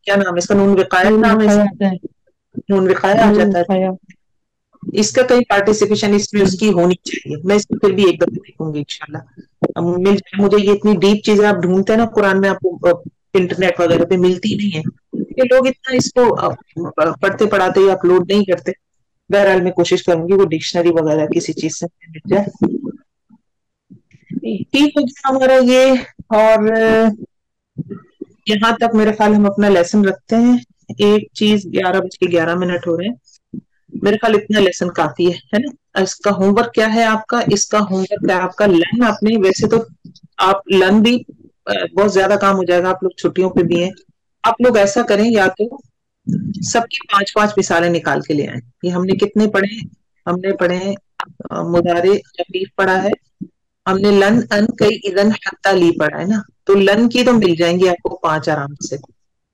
क्या नाम है इसका, नून विकाया नाम है, नून विकाया आ जाता है, इसका कहीं पार्टिसिपेशन इसमें उसकी होनी चाहिए, मैं इसको फिर भी एक दफा देखूंगी इंशाल्लाह। मिल जाए मुझे, ये इतनी डीप चीजें आप ढूंढते हैं ना कुरान में, आपको इंटरनेट वगैरह पे मिलती नहीं है, ये लोग इतना इसको पढ़ते पढ़ाते ही अपलोड नहीं करते। बहरहाल मैं कोशिश करूंगी वो डिक्शनरी वगैरह किसी चीज से मिल जाए। ठीक हो गया हमारा ये, और यहाँ तक मेरे ख्याल हम अपना लेसन रखते हैं। एक चीज 11:11 हो रहे हैं, मेरे ख्याल इतना लेसन काफी है ना। इसका होमवर्क क्या है आपका? इसका होमवर्क है आपका लर्न आपने, वैसे तो आप लर्न भी बहुत ज्यादा काम हो जाएगा, आप लोग छुट्टियों पे भी हैं। आप लोग ऐसा करें, या तो सबकी 5-5 मिसालें निकाल के ले आए। ये हमने कितने पढ़े? हमने पढ़े मुदारे लतीफ पढ़ा है, हमने लन अन कई इदन हत्ता ली पढ़ा है ना, तो लन की तो मिल जाएंगी आपको 5 आराम से।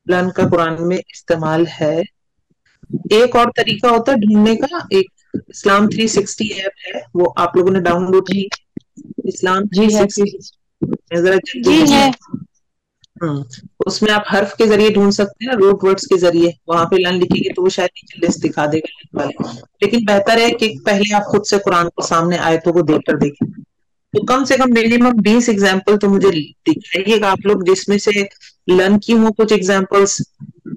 लन का कुरान में इस्तेमाल है। एक और तरीका होता है ढूंढने का, एक इस्लाम 360 ऐप है, वो आप लोगों ने डाउनलोड की? इस्लाम 360 जरा जी है। उसमें आप हर्फ के जरिए ढूंढ सकते हैं, रूट वर्ड्स के जरिए। वहां पे लन लिखेंगे तो वो शायद नीचे लिस्ट दिखा देगा वाले, लेकिन बेहतर है कि पहले आप खुद से कुरान को सामने आयतों को देखकर देखें। तो कम से कम मिनिमम 20 एग्जाम्पल तो मुझे दिखाइएगा आप लोग, जिसमें से लन की हो कुछ एग्जाम्पल्स,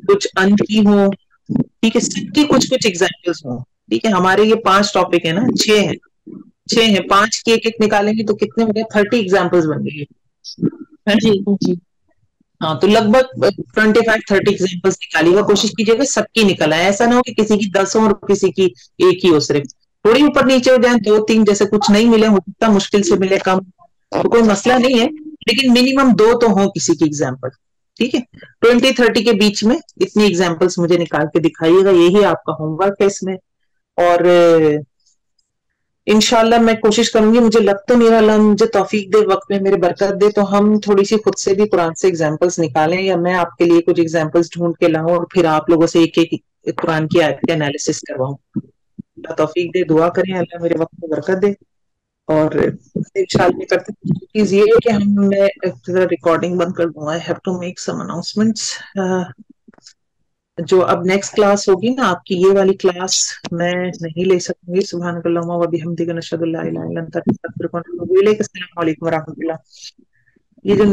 कुछ अन की हो, ठीक है, सबकी कुछ कुछ एग्जाम्पल्स हो। ठीक है, हमारे ये 5 टॉपिक है ना, 6 है, 5 की एक निकालेंगे तो कितने हो गए? 30 एग्जाम्पल्स बन गए। जी हाँ, तो लगभग 25-30 एग्जाम्पल्स निकालिएगा, कोशिश कीजिएगा सबकी निकल आए। ऐसा ना हो कि किसी की 10 हो और किसी की एक ही हो, सिर्फ थोड़ी ऊपर नीचे हो जाए, 2-3 जैसे कुछ नहीं मिले, हो सकता मुश्किल से मिले, कम तो कोई मसला नहीं है, लेकिन मिनिमम 2 तो हो किसी की एग्जाम्पल। ठीक है, 20-30 के बीच में इतनी एग्जाम्पल्स मुझे निकाल के दिखाइएगा, यही आपका होमवर्क है इसमें। और इंशाल्लाह मैं कोशिश करूंगी, मुझे लग तो नहीं रहा, मुझे तौफीक दे, वक्त में मेरे बरकत दे, तो हम थोड़ी सी खुद से भी कुरान से एग्जाम्पल्स निकालें, या मैं आपके लिए कुछ एग्जाम्पल्स ढूंढ के लाऊं और फिर आप लोगों से एक एक कुरान की आयत का एनालिसिस करवाऊं। अल्लाह तौफीक दे, दुआ करें अल्लाह मेरे वक्त में बरकत दे। और इंशाल्लाह करते हैं। चीज ये है कि मैं रिकॉर्डिंग बंद कर दूंगा, I have to make some announcements. जो अब नेक्स्ट क्लास होगी ना आपकी, ये वाली क्लास मैं नहीं ले सकूंगी। सुब्हानकल्लाहुम्मा व बिहम्दिका नशहदु अल्ला इलाहा इल्ला अंता नस्तगफिरुका व नतूबु इलैक। अस्सलामु अलैकुम व रहमतुल्लाह। ये जो